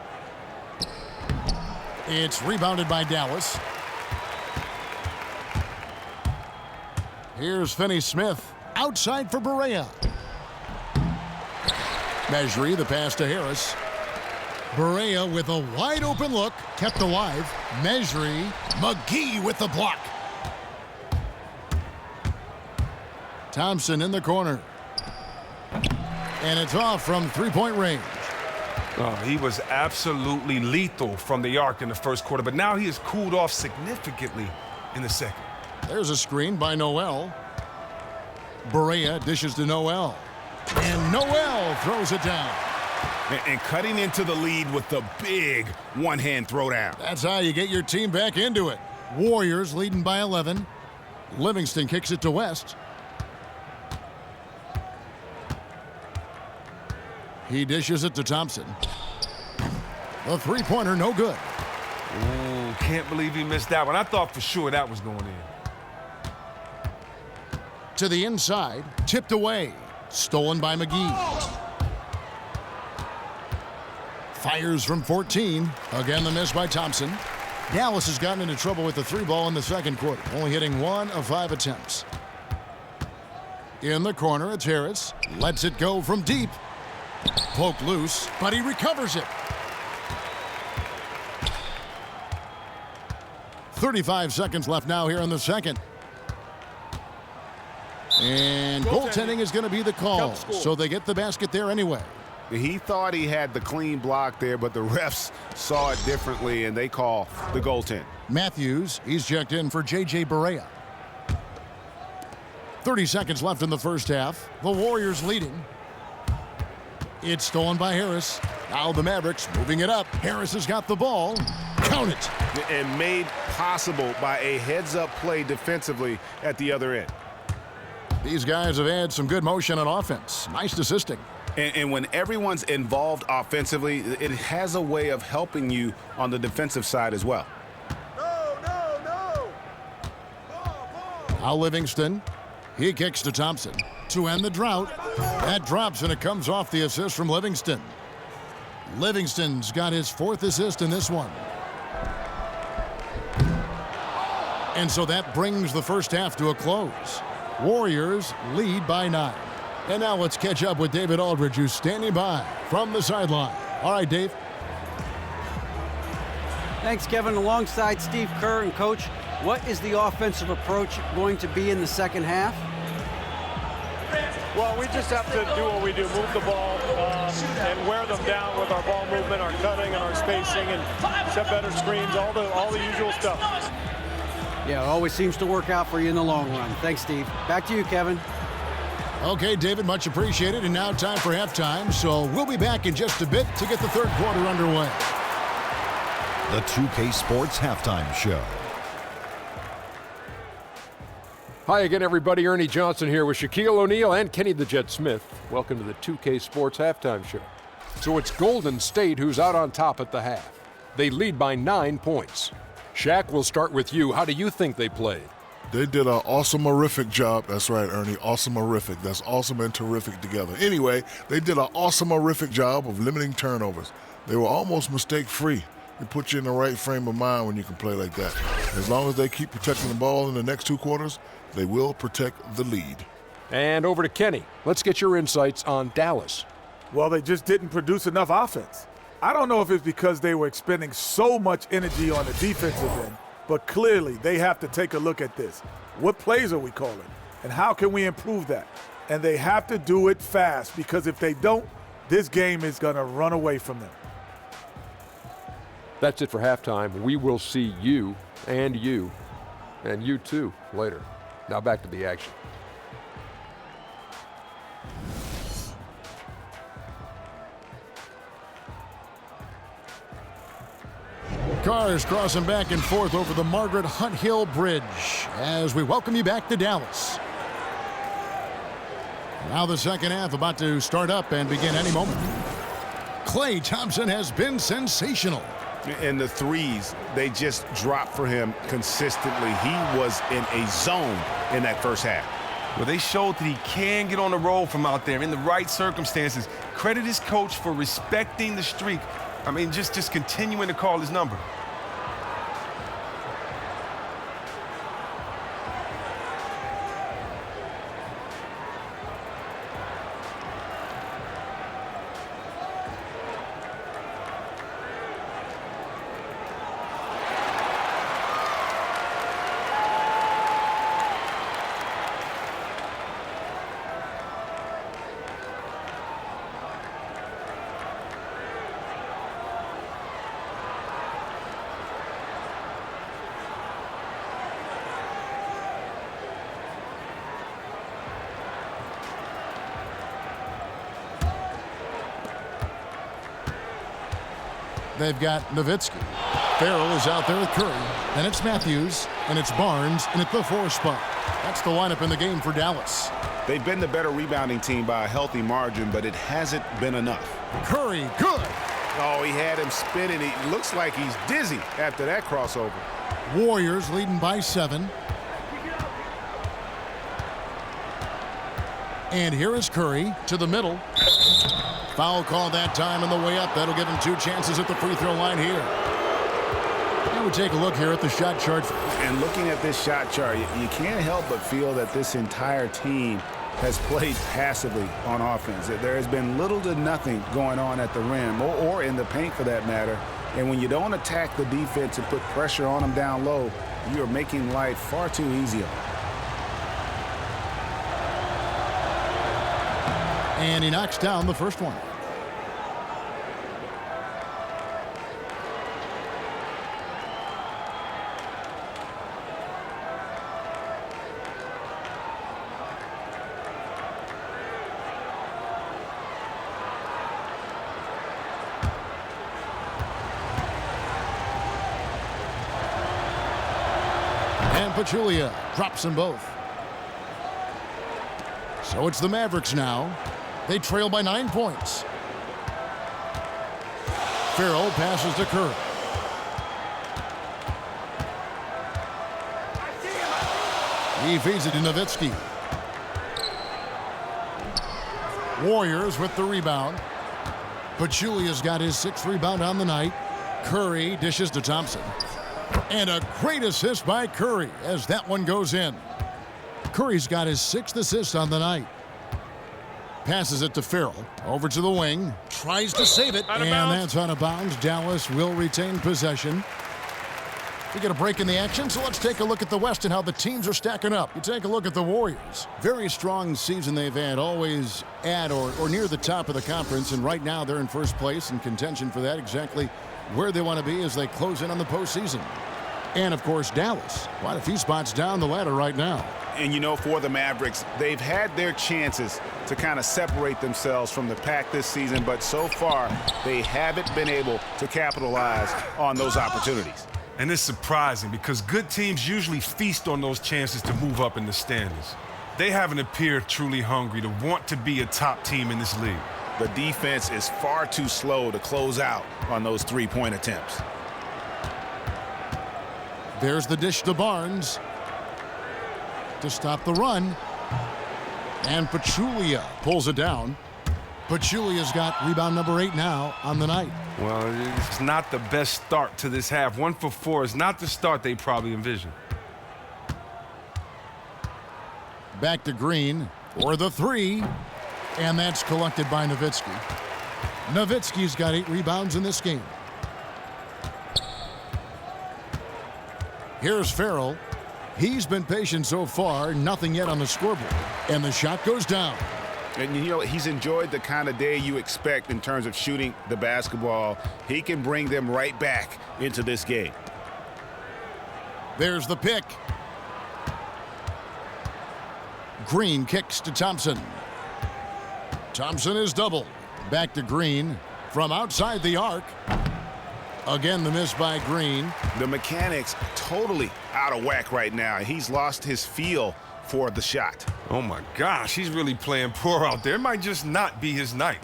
It's rebounded by Dallas. Here's Finney-Smith outside for Barea. Mejri, the pass to Harris. Barea with a wide open look, kept alive. Mejri, McGee with the block. Thompson in the corner. And it's off from three-point range. Oh, he was absolutely lethal from the arc in the first quarter, but now he has cooled off significantly in the second. There's a screen by Noel. Barea dishes to Noel. And Noel throws it down. And cutting into the lead with the big one-hand throwdown. That's how you get your team back into it. Warriors leading by 11. Livingston kicks it to West. He dishes it to Thompson. The three-pointer, no good. Ooh, can't believe he missed that one. I thought for sure that was going in. To the inside, tipped away. Stolen by McGee. Fires from 14. Again, the miss by Thompson. Dallas has gotten into trouble with the three ball in the second quarter, only hitting 1 of 5 attempts. In the corner, it's Harris. Lets it go from deep. Poked loose, but he recovers it. 35 seconds left now here in the second. And goaltending is going to be the call, so they get the basket there anyway. He thought he had the clean block there, but the refs saw it differently, and they call the goaltend. Matthews, he's checked in for J.J. Barea. 30 seconds left in the first half. The Warriors leading. It's stolen by Harris. Now the Mavericks moving it up. Harris has got the ball. Count it. And made possible by a heads-up play defensively at the other end. These guys have had some good motion on offense. Nice assisting. And when everyone's involved offensively, it has a way of helping you on the defensive side as well. Now Livingston. He kicks to Thompson to end the drought. That drops, and it comes off the assist from Livingston. Livingston's got his 4th assist in this one. And so that brings the first half to a close. Warriors lead by 9. And now let's catch up with David Aldridge, who's standing by from the sideline. All right, Dave. Thanks, Kevin. Alongside Steve Kerr and Coach, what is the offensive approach going to be in the second half? Well, we just have to do what we do, move the ball and wear them down with our ball movement, our cutting, and our spacing, and set better screens, all the usual stuff. Yeah, it always seems to work out for you in the long run. Thanks, Steve. Back to you, Kevin. Okay, David, much appreciated. And now time for halftime. So we'll be back in just a bit to get the third quarter underway. The 2K Sports Halftime Show. Hi again, everybody. Ernie Johnson here with Shaquille O'Neal and Kenny the Jet Smith. Welcome to the 2K Sports Halftime Show. So it's Golden State who's out on top at the half. They lead by 9 points. Shaq, we'll start with you. How do you think they played? They did an awesome-horrific job. That's right, Ernie. Awesome-horrific. That's awesome and terrific together. Anyway, they did an awesome-horrific job of limiting turnovers. They were almost mistake-free. It puts you in the right frame of mind when you can play like that. As long as they keep protecting the ball in the next 2 quarters, they will protect the lead. And over to Kenny. Let's get your insights on Dallas. Well, they just didn't produce enough offense. I don't know if it's because they were expending so much energy on the defensive end, but clearly they have to take a look at this. What plays are we calling? And how can we improve that? And they have to do it fast, because if they don't, this game is going to run away from them. That's it for halftime. We will see you and you too later. Now back to the action. Cars crossing back and forth over the Margaret Hunt Hill Bridge as we welcome you back to Dallas. Now the second half about to start up and begin any moment. Klay Thompson has been sensational. And the threes, they just dropped for him consistently. He was in a zone in that first half. Well, they showed that he can get on the roll from out there in the right circumstances. Credit his coach for respecting the streak. I mean, just continuing to call his number. They've got Nowitzki. Farrell is out there with Curry. And it's Matthews, and it's Barnes, and it's the 4 spot. That's the lineup in the game for Dallas. They've been the better rebounding team by a healthy margin, but it hasn't been enough. Curry, good. Oh, he had him spinning. He looks like he's dizzy after that crossover. Warriors leading by 7. And here is Curry to the middle. Foul call that time on the way up. That'll give him 2 chances at the free throw line here. And we take a look here at the shot chart. And looking at this shot chart, you can't help but feel that this entire team has played passively on offense. There has been little to nothing going on at the rim or in the paint for that matter. And when you don't attack the defense and put pressure on them down low, you are making life far too easy on them. And he knocks down the first one. And Pachulia drops them both. So it's the Mavericks now. They trail by 9 points. Farrell passes to Curry. He feeds it to Nowitzki. Warriors with the rebound. Pachulia's got his 6th rebound on the night. Curry dishes to Thompson. And a great assist by Curry as that one goes in. Curry's got his 6th assist on the night. Passes it to Farrell. Over to the wing. Tries to save it. And that's out of bounds. Dallas will retain possession. We get a break in the action, so let's take a look at the West and how the teams are stacking up. You take a look at the Warriors. Very strong season they've had, always at or near the top of the conference, and right now they're in first place in contention for that, exactly where they want to be as they close in on the postseason. And, of course, Dallas, quite a few spots down the ladder right now. And, you know, for the Mavericks, they've had their chances to kind of separate themselves from the pack this season, but so far they haven't been able to capitalize on those opportunities. And it's surprising because good teams usually feast on those chances to move up in the standings. They haven't appeared truly hungry to want to be a top team in this league. The defense is far too slow to close out on those three-point attempts. There's the dish to Barnes to stop the run. And Pachulia pulls it down. Pachulia's got rebound number 8 now on the night. Well, it's not the best start to this half. 1 for 4 is not the start they probably envisioned. Back to Green for the 3. And that's collected by Nowitzki. Nowitzki's got 8 rebounds in this game. Here's Farrell. He's been patient so far, nothing yet on the scoreboard. And the shot goes down. And, you know, he's enjoyed the kind of day you expect in terms of shooting the basketball. He can bring them right back into this game. There's the pick. Green kicks to Thompson. Thompson is doubled. Back to Green from outside the arc. Again, the miss by Green. The mechanics totally out of whack right now. He's lost his feel for the shot. Oh my gosh, he's really playing poor out there. It might just not be his night.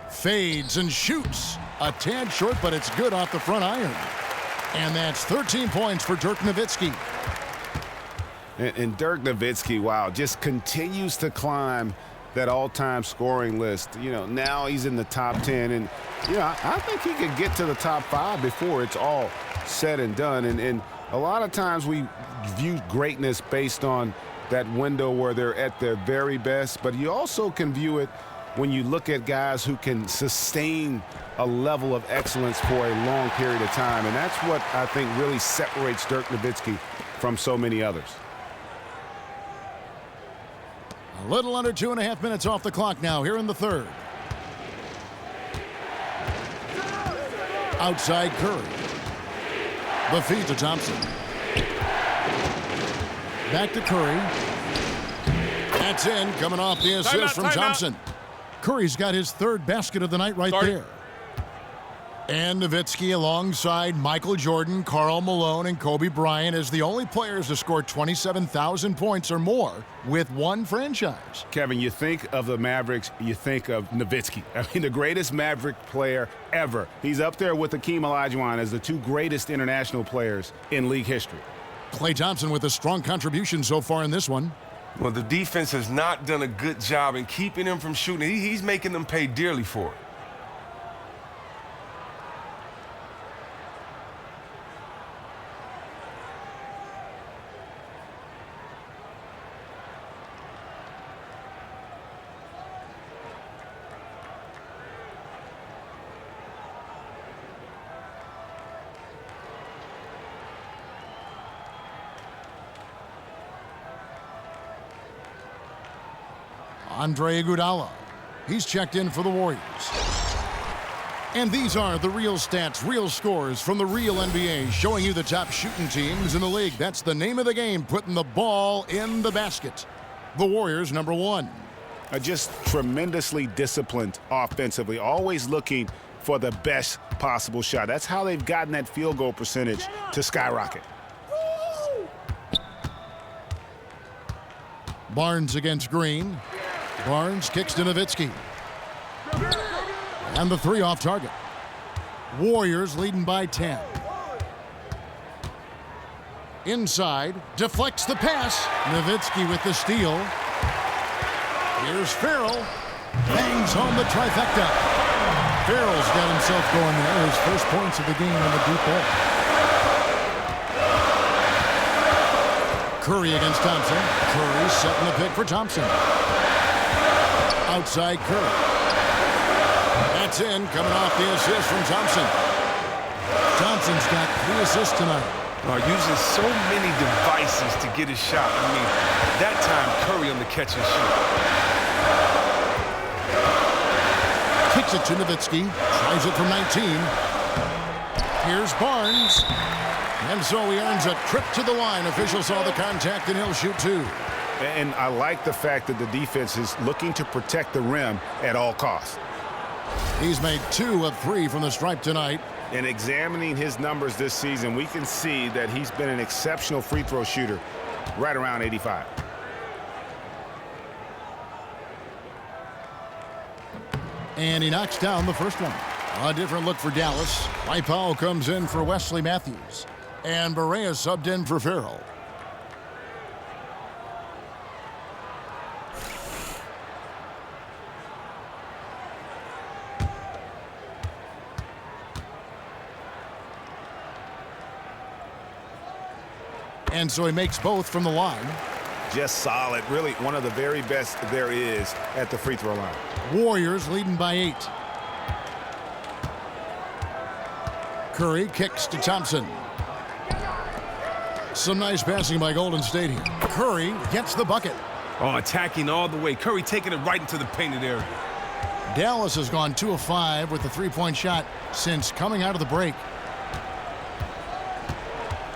Fades and shoots. A tad short, but it's good off the front iron. And that's 13 points for Dirk Nowitzki. And Dirk Nowitzki, wow, just continues to climb that all-time scoring list. You know, now he's in the top 10. And, you know, I think he could get to the top 5 before it's all said and done. And a lot of times we view greatness based on that window where they're at their very best. But you also can view it when you look at guys who can sustain a level of excellence for a long period of time. And that's what I think really separates Dirk Nowitzki from so many others. A little under 2.5 minutes off the clock now here in the third. Outside Curry. The feed to Thompson. Back to Curry. That's in, coming off the assist from Thompson. Curry's got his third basket of the night right there. And Nowitzki alongside Michael Jordan, Karl Malone, and Kobe Bryant as the only players to score 27,000 points or more with one franchise. Kevin, you think of the Mavericks, you think of Nowitzki. I mean, the greatest Maverick player ever. He's up there with Hakeem Olajuwon as the two greatest international players in league history. Klay Thompson with a strong contribution so far in this one. Well, the defense has not done a good job in keeping him from shooting. He's making them pay dearly for it. Andre Iguodala. He's checked in for the Warriors. And these are the real stats, real scores from the real NBA, showing you the top shooting teams in the league. That's the name of the game, putting the ball in the basket. The Warriors, number 1. Just tremendously disciplined offensively, always looking for the best possible shot. That's how they've gotten that field goal percentage to skyrocket. Barnes against Green. Barnes kicks to Nowitzki. And the 3 off target. Warriors leading by 10. Inside, deflects the pass. Nowitzki with the steal. Here's Farrell. Bangs home the trifecta. Farrell's got himself going there. His first points of the game on the deep ball. Curry against Thompson. Curry setting the pick for Thompson. Outside Curry. That's in, coming off the assist from Thompson. Thompson's got 3 assists tonight. Using so many devices to get his shot. I mean, that time Curry on the catch and shoot. Kicks it to Nowitzki. Tries it from 19. Here's Barnes. And so he earns a trip to the line. Official saw the contact, and he'll shoot 2. And I like the fact that the defense is looking to protect the rim at all costs. He's made 2 of 3 from the stripe tonight. And examining his numbers this season, we can see that he's been an exceptional free throw shooter, right around 85. And he knocks down the first one. A different look for Dallas. Dwight Powell comes in for Wesley Matthews. And Barea subbed in for Farrell. And so he makes both from the line. Just solid. Really one of the very best there is at the free throw line. Warriors leading by 8. Curry kicks to Thompson. Some nice passing by Golden State here. Curry gets the bucket. Oh, attacking all the way. Curry taking it right into the painted area. Dallas has gone 2 of 5 with the 3-point shot since coming out of the break.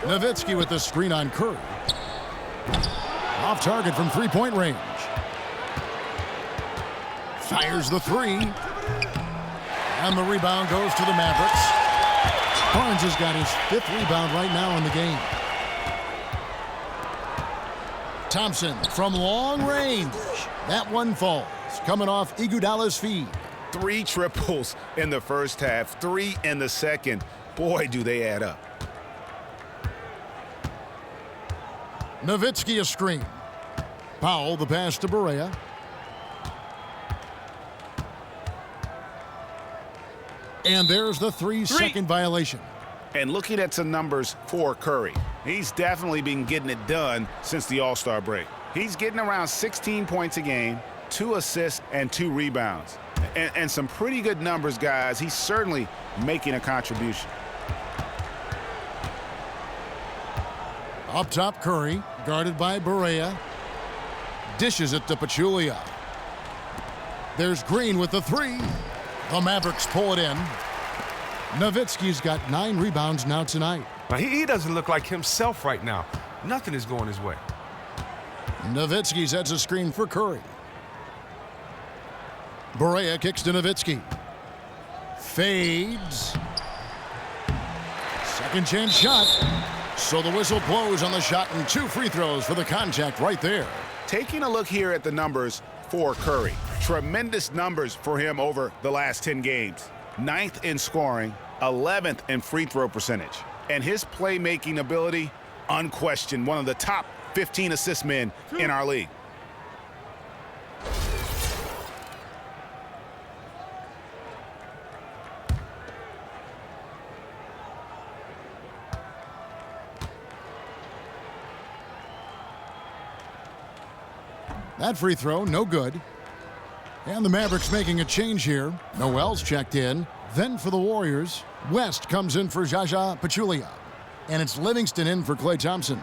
Nowitzki with the screen on Curry. Off target from 3-point range. Fires the 3. And the rebound goes to the Mavericks. Barnes has got his 5th rebound right now in the game. Thompson from long range. That one falls, coming off Iguodala's feed. 3 triples in the first half, 3 in the second. Boy, do they add up. Nowitzki a screen. Powell the pass to Barea. And there's the 3-second violation. And looking at some numbers for Curry, he's definitely been getting it done since the All-Star break. He's getting around 16 points a game, 2 assists, and 2 rebounds. And some pretty good numbers, guys. He's certainly making a contribution. Up top, Curry, guarded by Barea. Dishes it to Pachulia. There's Green with the 3. The Mavericks pull it in. Nowitzki's got 9 rebounds now tonight. Now, he doesn't look like himself right now. Nothing is going his way. Nowitzki sets a screen for Curry. Barea kicks to Nowitzki. Fades. Second chance shot. So the whistle blows on the shot and 2 free throws for the contact right there. Taking a look here at the numbers for Curry. Tremendous numbers for him over the last 10 games. 9th in scoring, 11th in free throw percentage. And his playmaking ability, unquestioned, one of the top 15 assist men in our league. That free throw, no good. And the Mavericks making a change here. Noel's checked in. Then for the Warriors, West comes in for Jaja Pachulia. And it's Livingston in for Klay Thompson.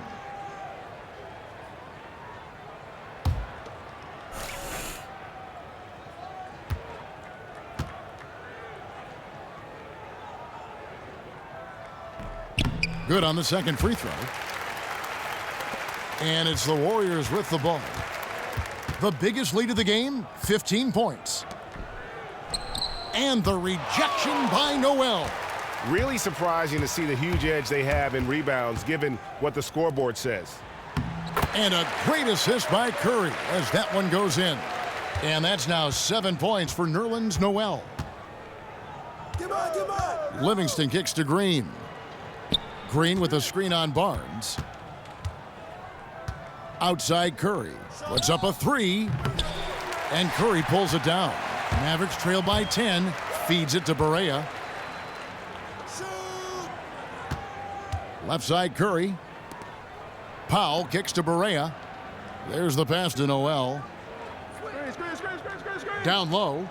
Good on the second free throw. And it's the Warriors with the ball. The biggest lead of the game, 15 points. And the rejection by Noel. Really surprising to see the huge edge they have in rebounds, given what the scoreboard says. And a great assist by Curry as that one goes in. And that's now 7 points for Nerlens Noel. Livingston kicks to Green. Green with a screen on Barnes. Outside Curry. Puts up a 3. And Curry pulls it down. Mavericks trail by 10. Feeds it to Barea. Left side Curry. Powell kicks to Barea. There's the pass to Noel. Down low.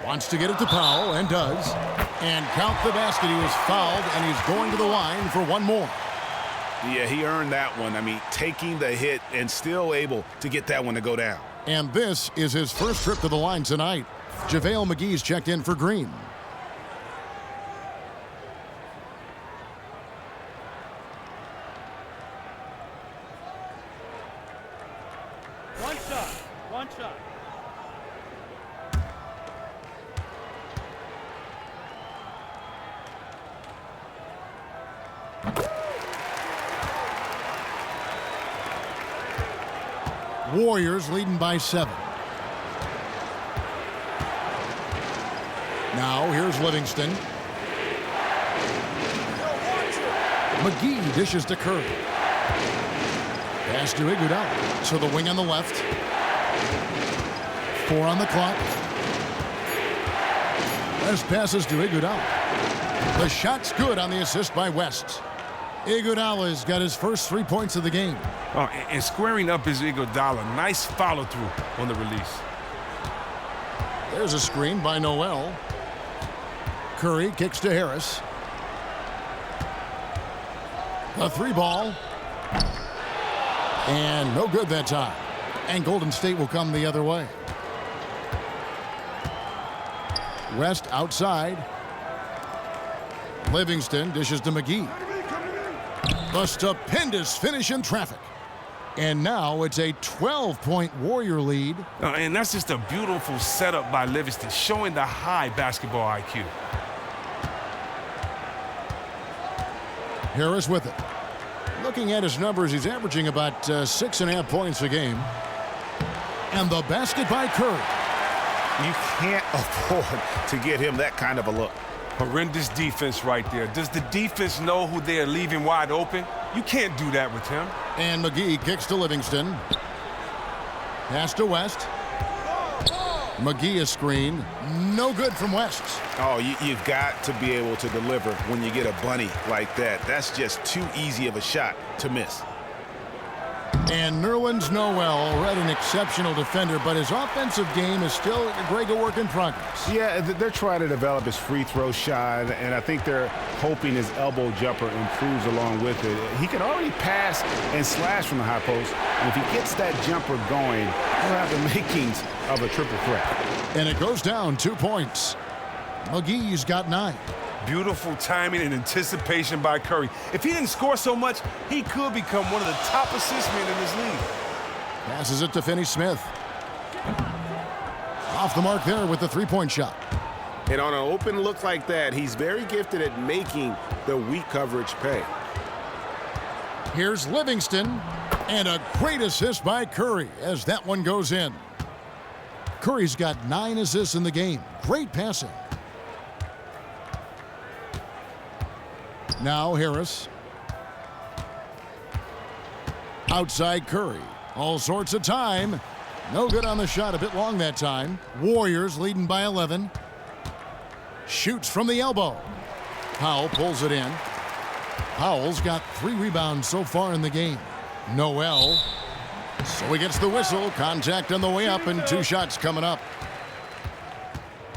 Wants to get it to Powell and does. And count the basket. He was fouled and he's going to the line for one more. Yeah, he earned that one. I mean, taking the hit and still able to get that one to go down. And this is his first trip to the line tonight. JaVale McGee's checked in for Green. One shot. Warriors leading by 7. Now here's Livingston. McGee dishes to Curry. Pass to Iguodala. To the wing on the left. 4 on the clock. West passes to Iguodala. The shot's good on the assist by West. Iguodala's got his first 3 points of the game. Oh, and squaring up is Iguodala. Nice follow-through on the release. There's a screen by Noel. Curry kicks to Harris. A 3 ball. And no good that time. And Golden State will come the other way. West outside. Livingston dishes to McGee. A stupendous finish in traffic. And now it's a 12-point Warrior lead. And that's just a beautiful setup by Livingston, showing the high basketball IQ. Harris with it. Looking at his numbers, he's averaging about 6.5 points a game. And the basket by Curry. You can't afford to get him that kind of a look. Horrendous defense right there. Does the defense know who they're leaving wide open? You can't do that with him. And McGee kicks to Livingston. Pass to West. McGee is screened. No good from West. Oh, you've got to be able to deliver when you get a bunny like that. That's just too easy of a shot to miss. And Nerlens Noel, already an exceptional defender, but his offensive game is still a great work in progress. Yeah, they're trying to develop his free throw shot, and I think they're hoping his elbow jumper improves along with it. He can already pass and slash from the high post, and if he gets that jumper going, he'll have the makings of a triple threat. And it goes down 2 points. McGee's got 9. Beautiful timing and anticipation by Curry. If he didn't score so much, he could become one of the top assist men in this league. Passes it to Finney-Smith. Off the mark there with the three-point shot. And on an open look like that, he's very gifted at making the weak coverage pay. Here's Livingston, and a great assist by Curry as that one goes in. Curry's got 9 assists in the game. Great passing. Now Harris. Outside Curry. All sorts of time. No good on the shot. A bit long that time. Warriors leading by 11. Shoots from the elbow. Powell pulls it in. Powell's got 3 rebounds so far in the game. Noel. So he gets the whistle. Contact on the way up and 2 shots coming up.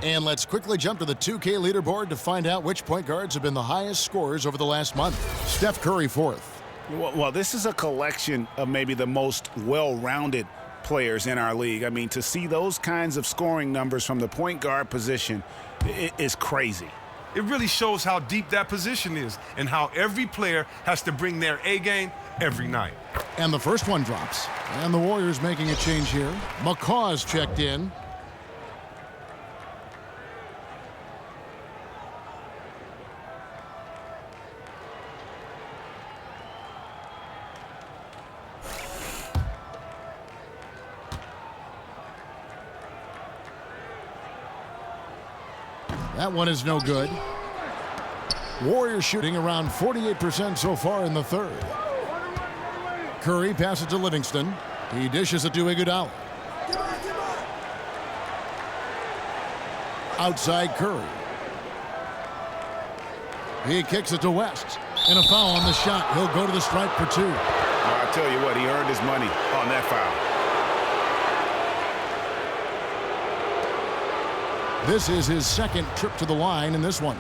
And let's quickly jump to the 2K leaderboard to find out which point guards have been the highest scorers over the last month. Steph Curry 4th. Well, this is a collection of maybe the most well-rounded players in our league. I mean, to see those kinds of scoring numbers from the point guard position is crazy. It really shows how deep that position is and how every player has to bring their A game every night. And the first one drops. And the Warriors making a change here. McCaw's checked in. That one is no good. Warriors shooting around 48% so far in the third. Curry passes to Livingston. He dishes it to Iguodala. Outside Curry. He kicks it to West. And a foul on the shot. He'll go to the stripe for 2. I'll tell you what, he earned his money on that foul. This is his second trip to the line in this one.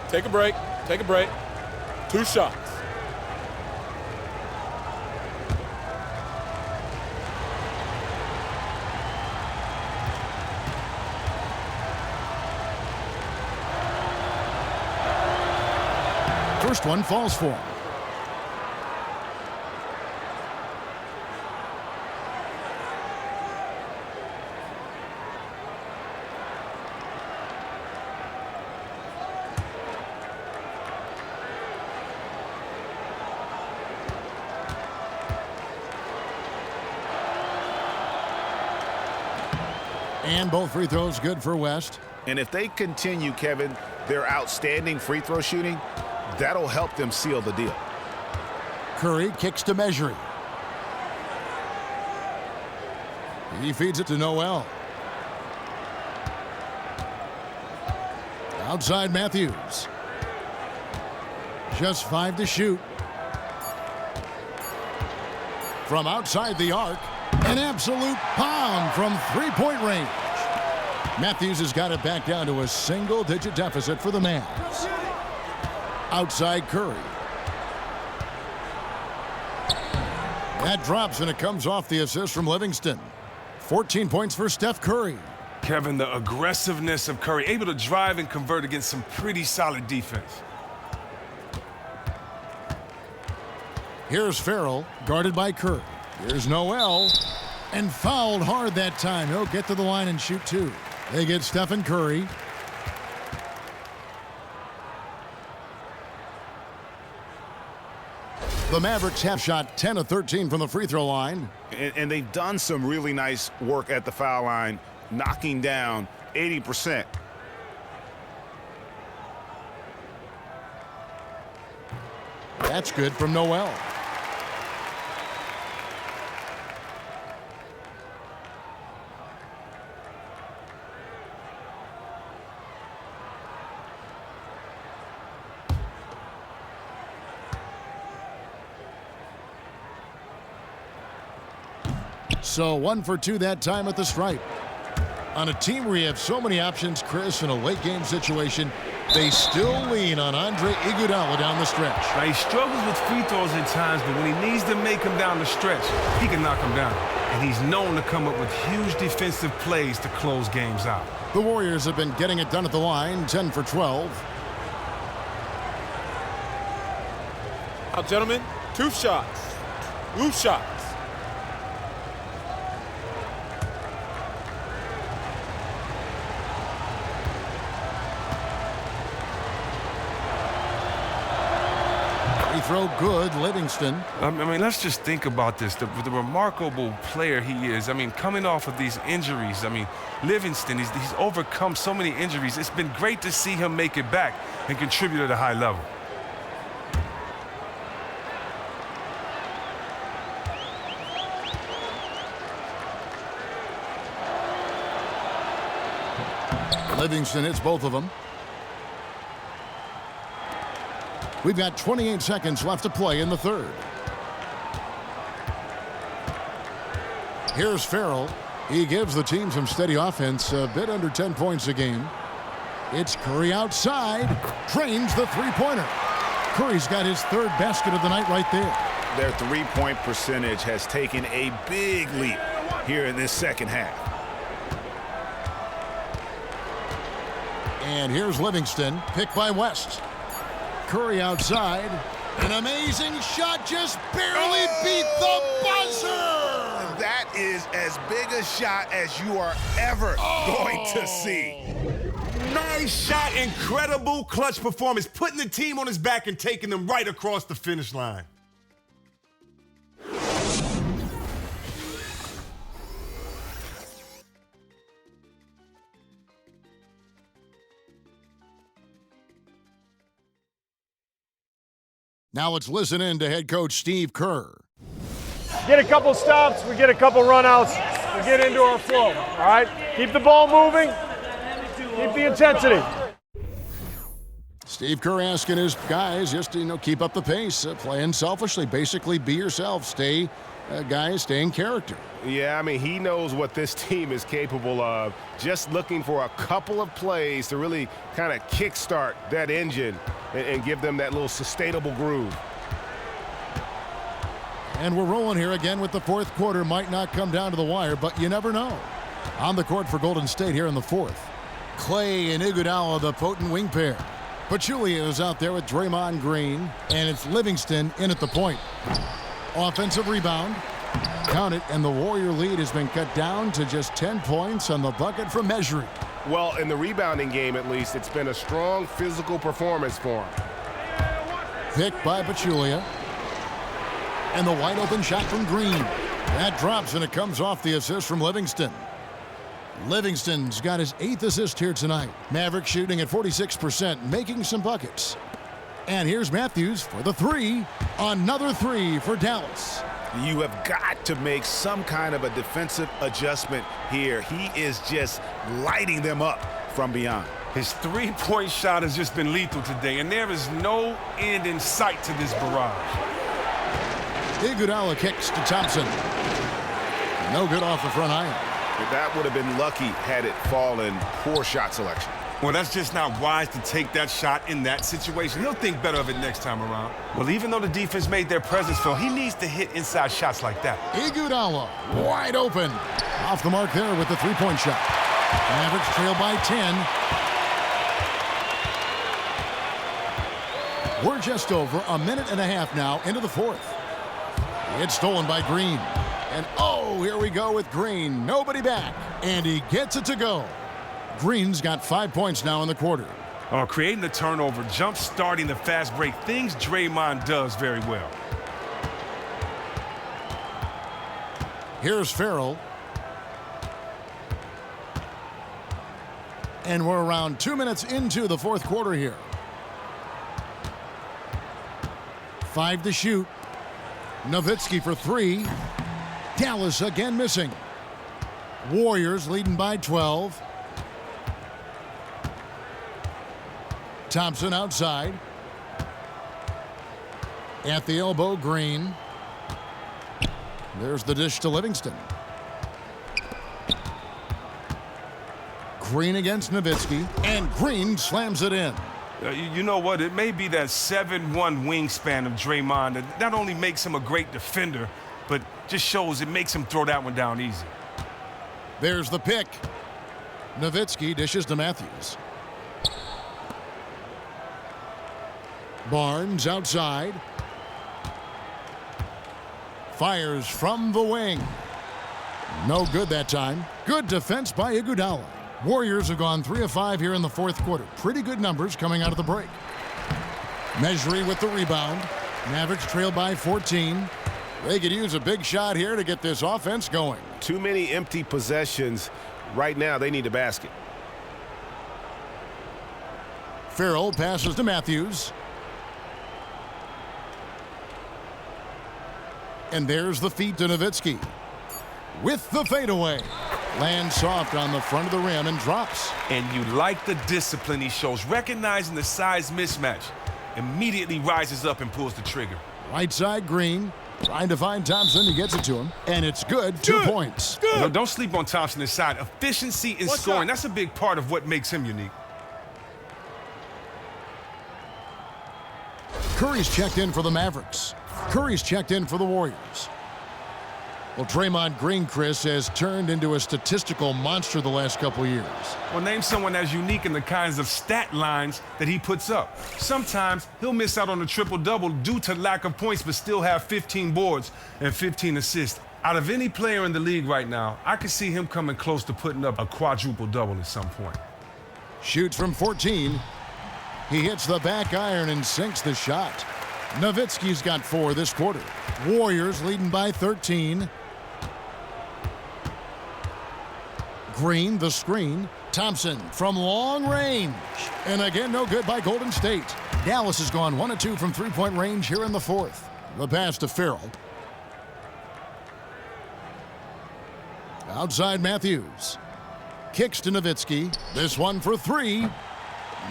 Take a break. Take a break. 2 shots. First one falls for him. And both free throws good for West. And if they continue, Kevin, their outstanding free throw shooting, that'll help them seal the deal. Curry kicks to Measuring. He feeds it to Noel. Outside Matthews. Just 5 to shoot. From outside the arc, an absolute pound from 3-point range. Matthews has got it back down to a single-digit deficit for the Mavs. Outside Curry. That drops, and it comes off the assist from Livingston. 14 points for Steph Curry. Kevin, the aggressiveness of Curry, able to drive and convert against some pretty solid defense. Here's Farrell, guarded by Curry. Here's Noel, and fouled hard that time. He'll get to the line and shoot 2. They get Stephen Curry. The Mavericks have shot 10 of 13 from the free throw line. And they've done some really nice work at the foul line, knocking down 80%. That's good from Noel. So 1 for 2 that time at the stripe. On a team where you have so many options, Chris, in a late game situation, they still lean on Andre Iguodala down the stretch. Now, he struggles with free throws at times, but when he needs to make them down the stretch, he can knock them down. And he's known to come up with huge defensive plays to close games out. The Warriors have been getting it done at the line, 10 for 12. Now, gentlemen, 2 shots. 2 shots. Throw good, Livingston. I mean, let's just think about this. The remarkable player he is. I mean, coming off of these injuries. I mean, Livingston, he's overcome so many injuries. It's been great to see him make it back and contribute at a high level. Livingston hits both of them. We've got 28 seconds left to play in the third. Here's Farrell. He gives the team some steady offense, a bit under 10 points a game. It's Curry outside, drains the three-pointer. Curry's got his 3rd basket of the night right there. Their three-point percentage has taken a big leap here in this second half. And here's Livingston, picked by West. Curry outside. An amazing shot, just barely beat the buzzer! That is as big a shot as you are ever going to see. Nice shot, incredible clutch performance, putting the team on his back and taking them right across the finish line. Now let's listen in to head coach Steve Kerr. Get a couple stops, we get a couple runouts, we get into our flow, all right? Keep the ball moving, keep the intensity. Steve Kerr asking his guys just to, keep up the pace, playing selfishly, basically be yourself, stay in character. Yeah, I mean, he knows what this team is capable of. Just looking for a couple of plays to really kind of kickstart that engine and give them that little sustainable groove. And we're rolling here again with the 4th quarter. Might not come down to the wire, but you never know. On the court for Golden State here in the 4th. Clay and Iguodala, the potent wing pair. Pachulia is out there with Draymond Green, and it's Livingston in at the point. Offensive rebound. Count it, and the Warrior lead has been cut down to just 10 points on the bucket from measuring. Well, in the rebounding game, at least, it's been a strong physical performance for him. Picked by Pachulia. And the wide open shot from Green. That drops, and it comes off the assist from Livingston. Livingston's got his 8th assist here tonight. Mavericks shooting at 46%, making some buckets. And here's Matthews for the 3. Another 3 for Dallas. You have got to make some kind of a defensive adjustment here. He is just lighting them up from beyond. His 3-point shot has just been lethal today, and there is no end in sight to this barrage. Iguodala kicks to Thompson. No good off the front iron. That would have been lucky had it fallen. Poor shot selection. Well, that's just not wise to take that shot in that situation. He'll think better of it next time around. Well, even though the defense made their presence felt, he needs to hit inside shots like that. Iguodala wide open. Off the mark there with the 3-point shot. Mavericks trail by 10. We're just over a minute and a half now into the 4th. It's stolen by Green. And oh, here we go with Green. Nobody back. And he gets it to go. Green's got 5 points now in the quarter. Creating the turnover, jump starting the fast break, things Draymond does very well. Here's Farrell. And we're around 2 minutes into the fourth quarter here. 5 to shoot. Nowitzki for 3. Dallas again missing. Warriors leading by 12. Thompson outside. At the elbow, Green. There's the dish to Livingston. Green against Nowitzki, and Green slams it in. You know what? It may be that 7'1" wingspan of Draymond that not only makes him a great defender, but just shows it makes him throw that one down easy. There's the pick. Nowitzki dishes to Matthews. Barnes outside. Fires from the wing. No good that time. Good defense by Iguodala. Warriors have gone 3 of 5 here in the fourth quarter. Pretty good numbers coming out of the break. Mejri with the rebound. Mavericks trail by 14. They could use a big shot here to get this offense going. Too many empty possessions. Right now, they need a basket. Farrell passes to Matthews. And there's the feed to Nowitzki. With the fadeaway. Lands soft on the front of the rim and drops. And you like the discipline he shows, recognizing the size mismatch. Immediately rises up and pulls the trigger. Right side, Green. Trying to find Thompson. He gets it to him. And it's good. 2 points. Good. No, don't sleep on Thompson inside. Efficiency in scoring. That's a big part of what makes him unique. Curry's checked in for the Mavericks. Curry's checked in for the Warriors. Well, Draymond Green, Chris, has turned into a statistical monster the last couple of years. Well, name someone as unique in the kinds of stat lines that he puts up. Sometimes he'll miss out on a triple-double due to lack of points, but still have 15 boards and 15 assists. Out of any player in the league right now, I could see him coming close to putting up a quadruple-double at some point. Shoots from 14. He hits the back iron and sinks the shot. Nowitzki's got 4 this quarter. Warriors leading by 13. Green, the screen. Thompson from long range. And again, no good by Golden State. Dallas has gone 1 of 2 from three-point range here in the fourth. The pass to Farrell. Outside Matthews. Kicks to Nowitzki. This one for 3.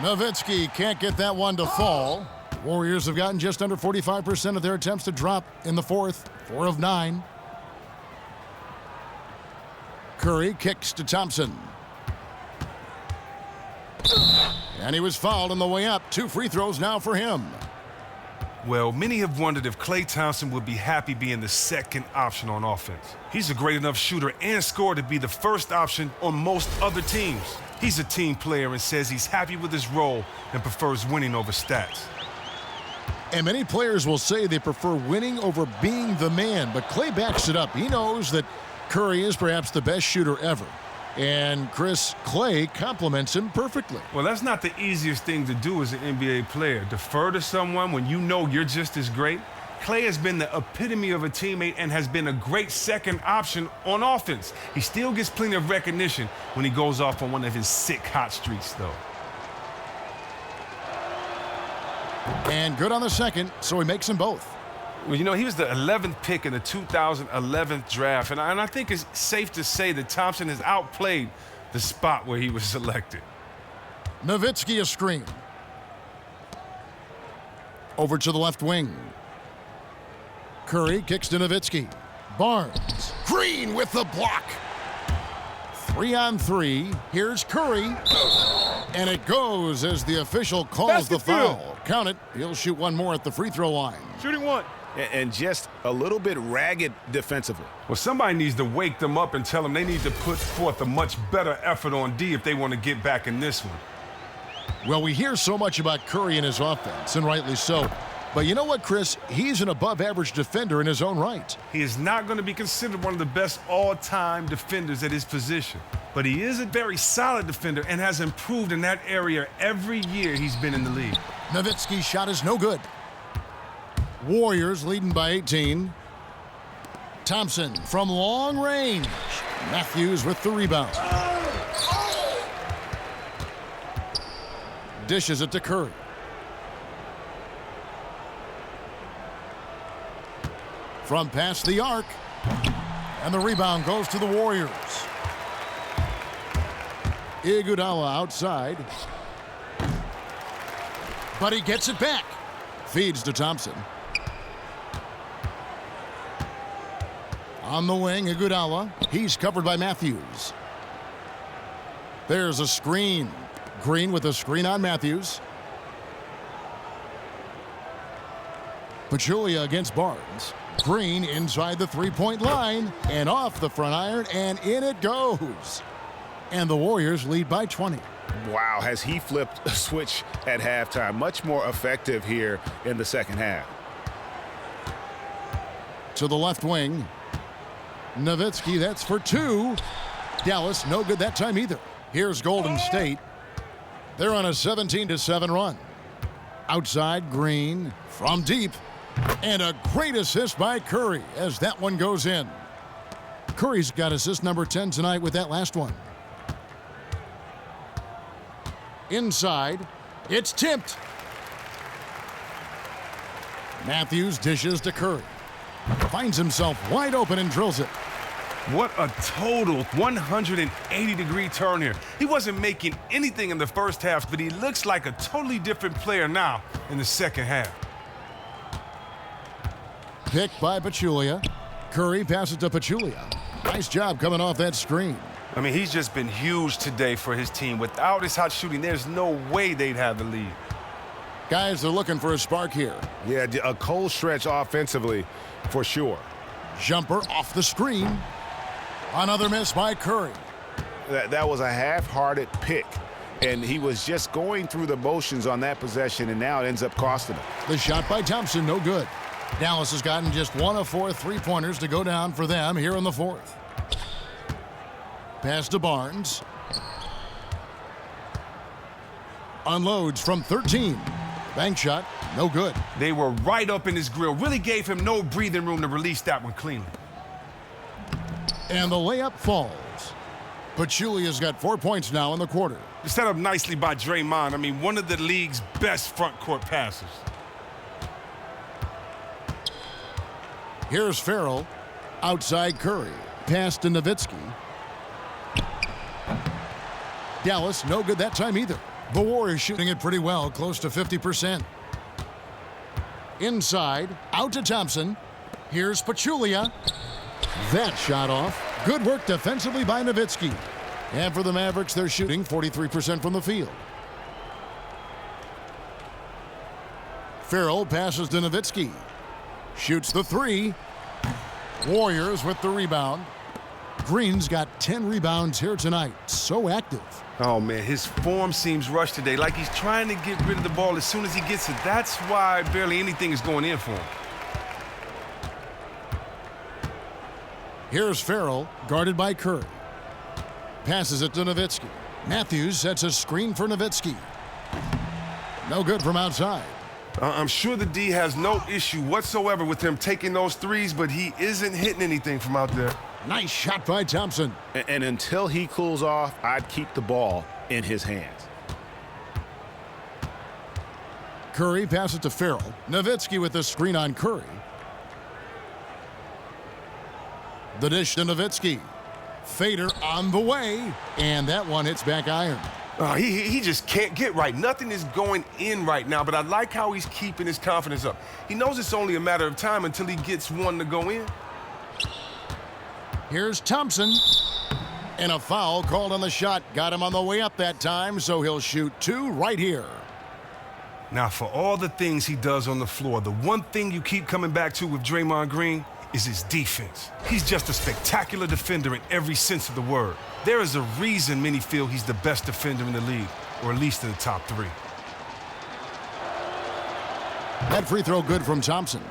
Nowitzki can't get that one to fall. Warriors have gotten just under 45% of their attempts to drop in the fourth. 4 of 9. Curry kicks to Thompson. And he was fouled on the way up. 2 free throws now for him. Well, many have wondered if Klay Thompson would be happy being the second option on offense. He's a great enough shooter and scorer to be the first option on most other teams. He's a team player and says he's happy with his role and prefers winning over stats. And many players will say they prefer winning over being the man, but Klay backs it up. He knows that Curry is perhaps the best shooter ever. And Chris, Klay compliments him perfectly. Well, that's not the easiest thing to do as an NBA player. Defer to someone when you know you're just as great. Klay has been the epitome of a teammate and has been a great second option on offense. He still gets plenty of recognition when he goes off on one of his sick hot streaks, though. And good on the second, so he makes them both. Well, you know, he was the 11th pick in the 2011 draft, and I think it's safe to say that Thompson has outplayed the spot where he was selected. Nowitzki a screen. Over to the left wing. Curry kicks to Nowitzki. Barnes. Green with the block. 3 on 3. Here's Curry. And it goes as the official calls the foul. Count it. He'll shoot one more at the free throw line. Shooting 1. And just a little bit ragged defensively. Well, somebody needs to wake them up and tell them they need to put forth a much better effort on D if they want to get back in this one. Well, we hear so much about Curry and his offense, and rightly so. But you know what, Chris? He's an above-average defender in his own right. He is not going to be considered one of the best all-time defenders at his position. But he is a very solid defender and has improved in that area every year he's been in the league. Nowitzki's shot is no good. Warriors leading by 18. Thompson from long range. Matthews with the rebound. Dishes it to Curry. From past the arc. And the rebound goes to the Warriors. Iguodala outside. But he gets it back. Feeds to Thompson. On the wing, Iguodala. He's covered by Matthews. There's a screen. Green with a screen on Matthews. Pachulia against Barnes. Green inside the three-point line and off the front iron, and in it goes. And the Warriors lead by 20. Wow, has he flipped a switch at halftime. Much more effective here in the second half. To the left wing. Nowitzki, that's for two. Dallas, no good that time either. Here's Golden State. They're on a 17-7 run. Outside, Green from deep. And a great assist by Curry as that one goes in. Curry's got assist number 10 tonight with that last one. Inside, it's tipped. Matthews dishes to Curry. Finds himself wide open and drills it. What a total 180-degree turn here. He wasn't making anything in the first half, but he looks like a totally different player now in the second half. Picked by Pachulia. Curry passes to Pachulia. Nice job coming off that screen. I mean, he's just been huge today for his team. Without his hot shooting, there's no way they'd have the lead. Guys are looking for a spark here. Yeah, a cold stretch offensively for sure. Jumper off the screen. Another miss by Curry. That was a half-hearted pick, and he was just going through the motions on that possession, and now it ends up costing him. The shot by Thompson, no good. Dallas has gotten just 1 of 4 three-pointers to go down for them here in the fourth. Pass to Barnes. Unloads from 13. Bank shot, no good. They were right up in his grill. Really gave him no breathing room to release that one cleanly. And the layup falls. Pachulia's got 4 points now in the quarter. Set up nicely by Draymond. I mean, one of the league's best front court passers. Here's Farrell. Outside Curry. Pass to Nowitzki. Dallas, no good that time either. The Warriors shooting it pretty well, close to 50%. Inside, out to Thompson. Here's Pachulia. That shot off. Good work defensively by Nowitzki. And for the Mavericks, they're shooting 43% from the field. Farrell passes to Nowitzki. Shoots the three. Warriors with the rebound. Green's got 10 rebounds here tonight. So active. Oh, man, his form seems rushed today, like he's trying to get rid of the ball as soon as he gets it. That's why barely anything is going in for him. Here's Farrell, guarded by Curry. Passes it to Nowitzki. Matthews sets a screen for Nowitzki. No good from outside. I'm sure the D has no issue whatsoever with him taking those threes, but he isn't hitting anything from out there. Nice shot by Thompson. And until he cools off, I'd keep the ball in his hands. Curry passes to Farrell. Nowitzki with the screen on Curry. The dish to Nowitzki. Fader on the way. And that one hits back iron. He just can't get right. Nothing is going in right now, but I like how he's keeping his confidence up. He knows it's only a matter of time until he gets one to go in. Here's Thompson. And a foul called on the shot. Got him on the way up that time, so he'll shoot 2 right here. Now, for all the things he does on the floor, the one thing you keep coming back to with Draymond Green is his defense. He's just a spectacular defender in every sense of the word. There is a reason many feel he's the best defender in the league, or at least in the top 3. That free throw good from Thompson.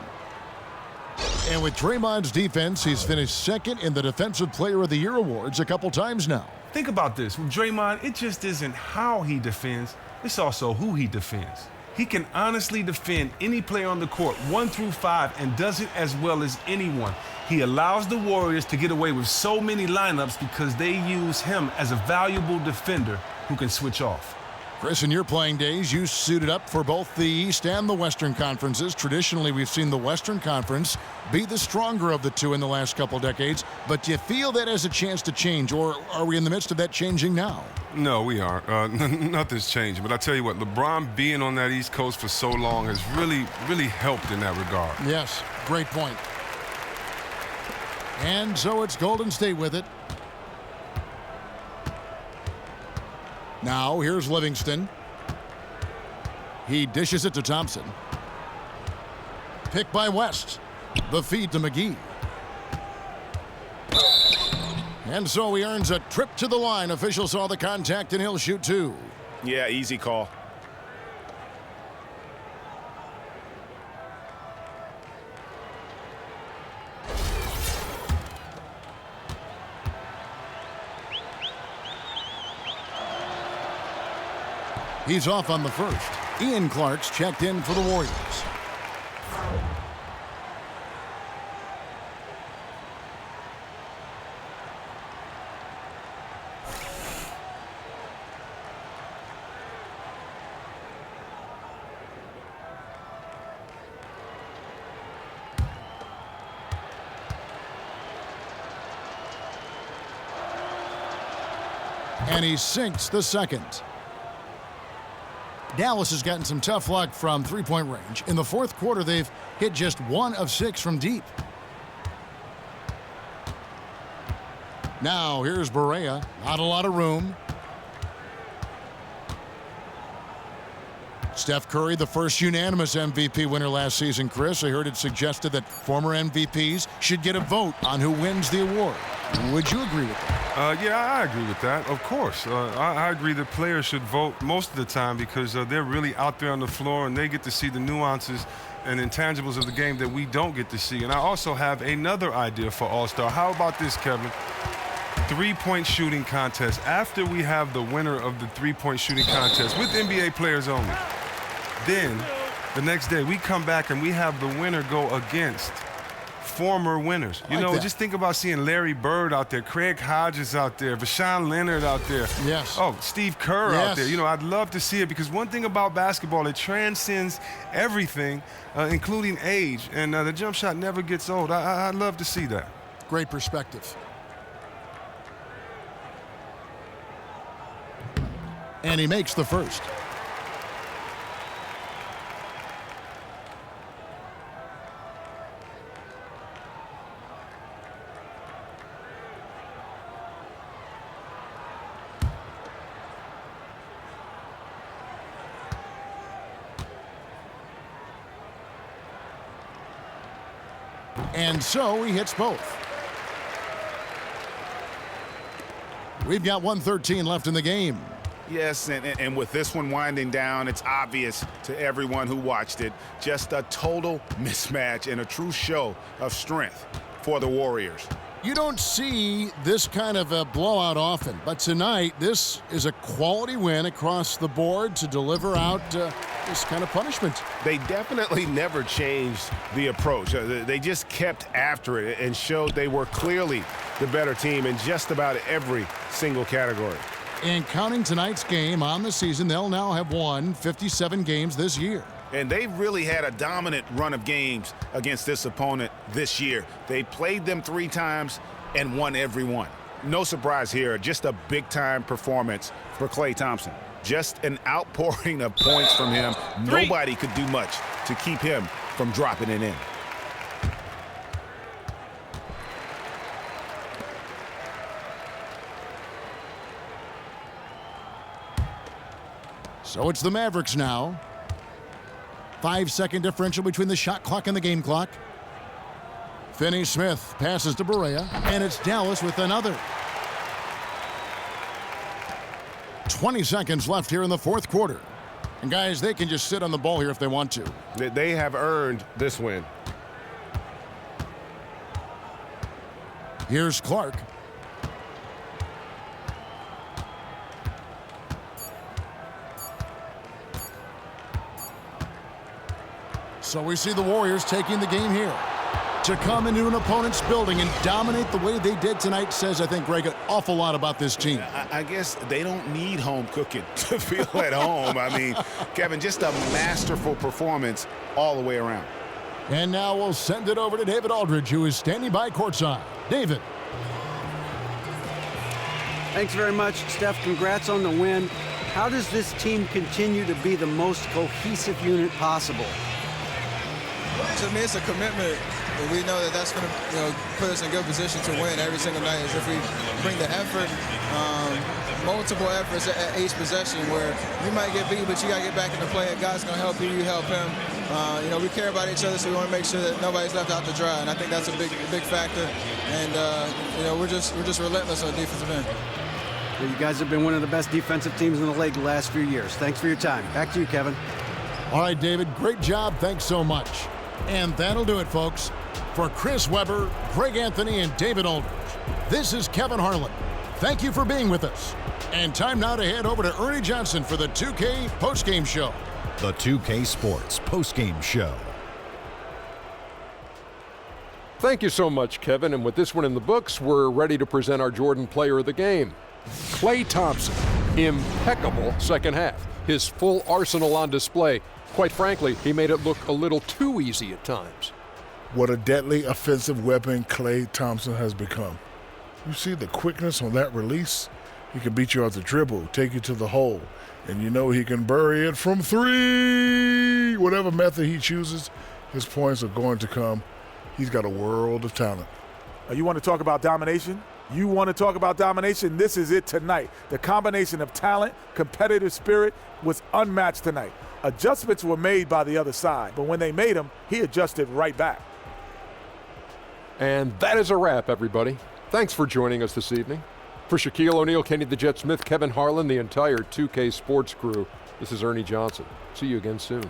And with Draymond's defense, he's finished second in the Defensive Player of the Year awards a couple times now. Think about this. With Draymond, it just isn't how he defends, it's also who he defends. He can honestly defend any player on the court, 1 through 5, and does it as well as anyone. He allows the Warriors to get away with so many lineups because they use him as a valuable defender who can switch off. Chris, in your playing days, you suited up for both the East and the Western conferences. Traditionally, we've seen the Western Conference be the stronger of the two in the last couple decades. But do you feel that has a chance to change, or are we in the midst of that changing now? No, we aren't. Nothing's changing. But I tell you what, LeBron being on that East Coast for so long has really helped in that regard. Yes, great point. And so it's Golden State with it. Now, here's Livingston. He dishes it to Thompson. Picked by West. The feed to McGee. And so he earns a trip to the line. Official saw the contact, and he'll shoot 2. Yeah, easy call. He's off on the first. Ian Clark's checked in for the Warriors. And he sinks the second. Dallas has gotten some tough luck from three-point range. In the fourth quarter, they've hit just 1 of 6 from deep. Now, here's Barea. Not a lot of room. Steph Curry, the first unanimous MVP winner last season, Chris. I heard it suggested that former MVPs should get a vote on who wins the award. Would you agree with that? Yeah, I agree with that, of course. I agree that players should vote most of the time because they're really out there on the floor and they get to see the nuances and intangibles of the game that we don't get to see. And I also have another idea for All-Star. How about this, Kevin? Three-point shooting contest. After we have the winner of the three-point shooting contest with NBA players only, then the next day we come back and we have the winner go against former winners. You know, just think about seeing Larry Bird out there, Craig Hodges out there, Vashawn Leonard out there. Yes. Oh, Steve Kerr out there. You know, I'd love to see it because one thing about basketball, it transcends everything, including age, and the jump shot never gets old. I'd love to see that. Great perspective. And he makes the first. And so he hits both. We've got 1:13 left in the game. Yes, and with this one winding down, it's obvious to everyone who watched it. Just a total mismatch and a true show of strength for the Warriors. You don't see this kind of a blowout often, but tonight this is a quality win across the board to deliver out this kind of punishment. They definitely never changed the approach. They just kept after it and showed they were clearly the better team in just about every single category. And counting tonight's game on the season, they'll now have won 57 games this year. And they've really had a dominant run of games against this opponent this year. They played them 3 times and won every one. No surprise here, just a big-time performance for Klay Thompson. Just an outpouring of points from him. Nobody could do much to keep him from dropping it in. So it's the Mavericks now. 5-second differential between the shot clock and the game clock. Finney-Smith passes to Barea, and it's Dallas with another. 20 seconds left here in the fourth quarter. And guys, they can just sit on the ball here if they want to. They have earned this win. Here's Clark. So we see the Warriors taking the game here. To come into an opponent's building and dominate the way they did tonight says, I think, Greg, an awful lot about this team. I guess they don't need home cooking to feel at home. I mean, Kevin, just a masterful performance all the way around. And now we'll send it over to David Aldridge, who is standing by courtside. David. Thanks very much, Steph. Congrats on the win. How does this team continue to be the most cohesive unit possible? To me, it's a commitment. We know that that's going to put us in good position to win every single night. Is if we bring the effort, multiple efforts at each possession where you might get beat, but you got to get back in the play. And God's going to help you, you help him. We care about each other, so we want to make sure that nobody's left out to dry. And I think that's a big factor. And we're just relentless on the defensive end. Well, you guys have been one of the best defensive teams in the league the last few years. Thanks for your time. Back to you, Kevin. All right, David, great job. Thanks so much. And that'll do it, folks. For Chris Webber, Greg Anthony, and David Aldridge, this is Kevin Harlan. Thank you for being with us. And time now to head over to Ernie Johnson for the 2K Postgame Show. The 2K Sports Postgame Show. Thank you so much, Kevin. And with this one in the books, we're ready to present our Jordan Player of the Game. Klay Thompson, impeccable second half. His full arsenal on display. Quite frankly, he made it look a little too easy at times. What a deadly offensive weapon Klay Thompson has become. You see the quickness on that release? He can beat you off the dribble, take you to the hole, and you know he can bury it from three. Whatever method he chooses, his points are going to come. He's got a world of talent. You want to talk about domination? You want to talk about domination? This is it tonight. The combination of talent, competitive spirit was unmatched tonight. Adjustments were made by the other side, but when they made them, he adjusted right back. And that is a wrap, everybody. Thanks for joining us this evening. For Shaquille O'Neal, Kenny the Jet Smith, Kevin Harlan, the entire 2K Sports crew, this is Ernie Johnson. See you again soon.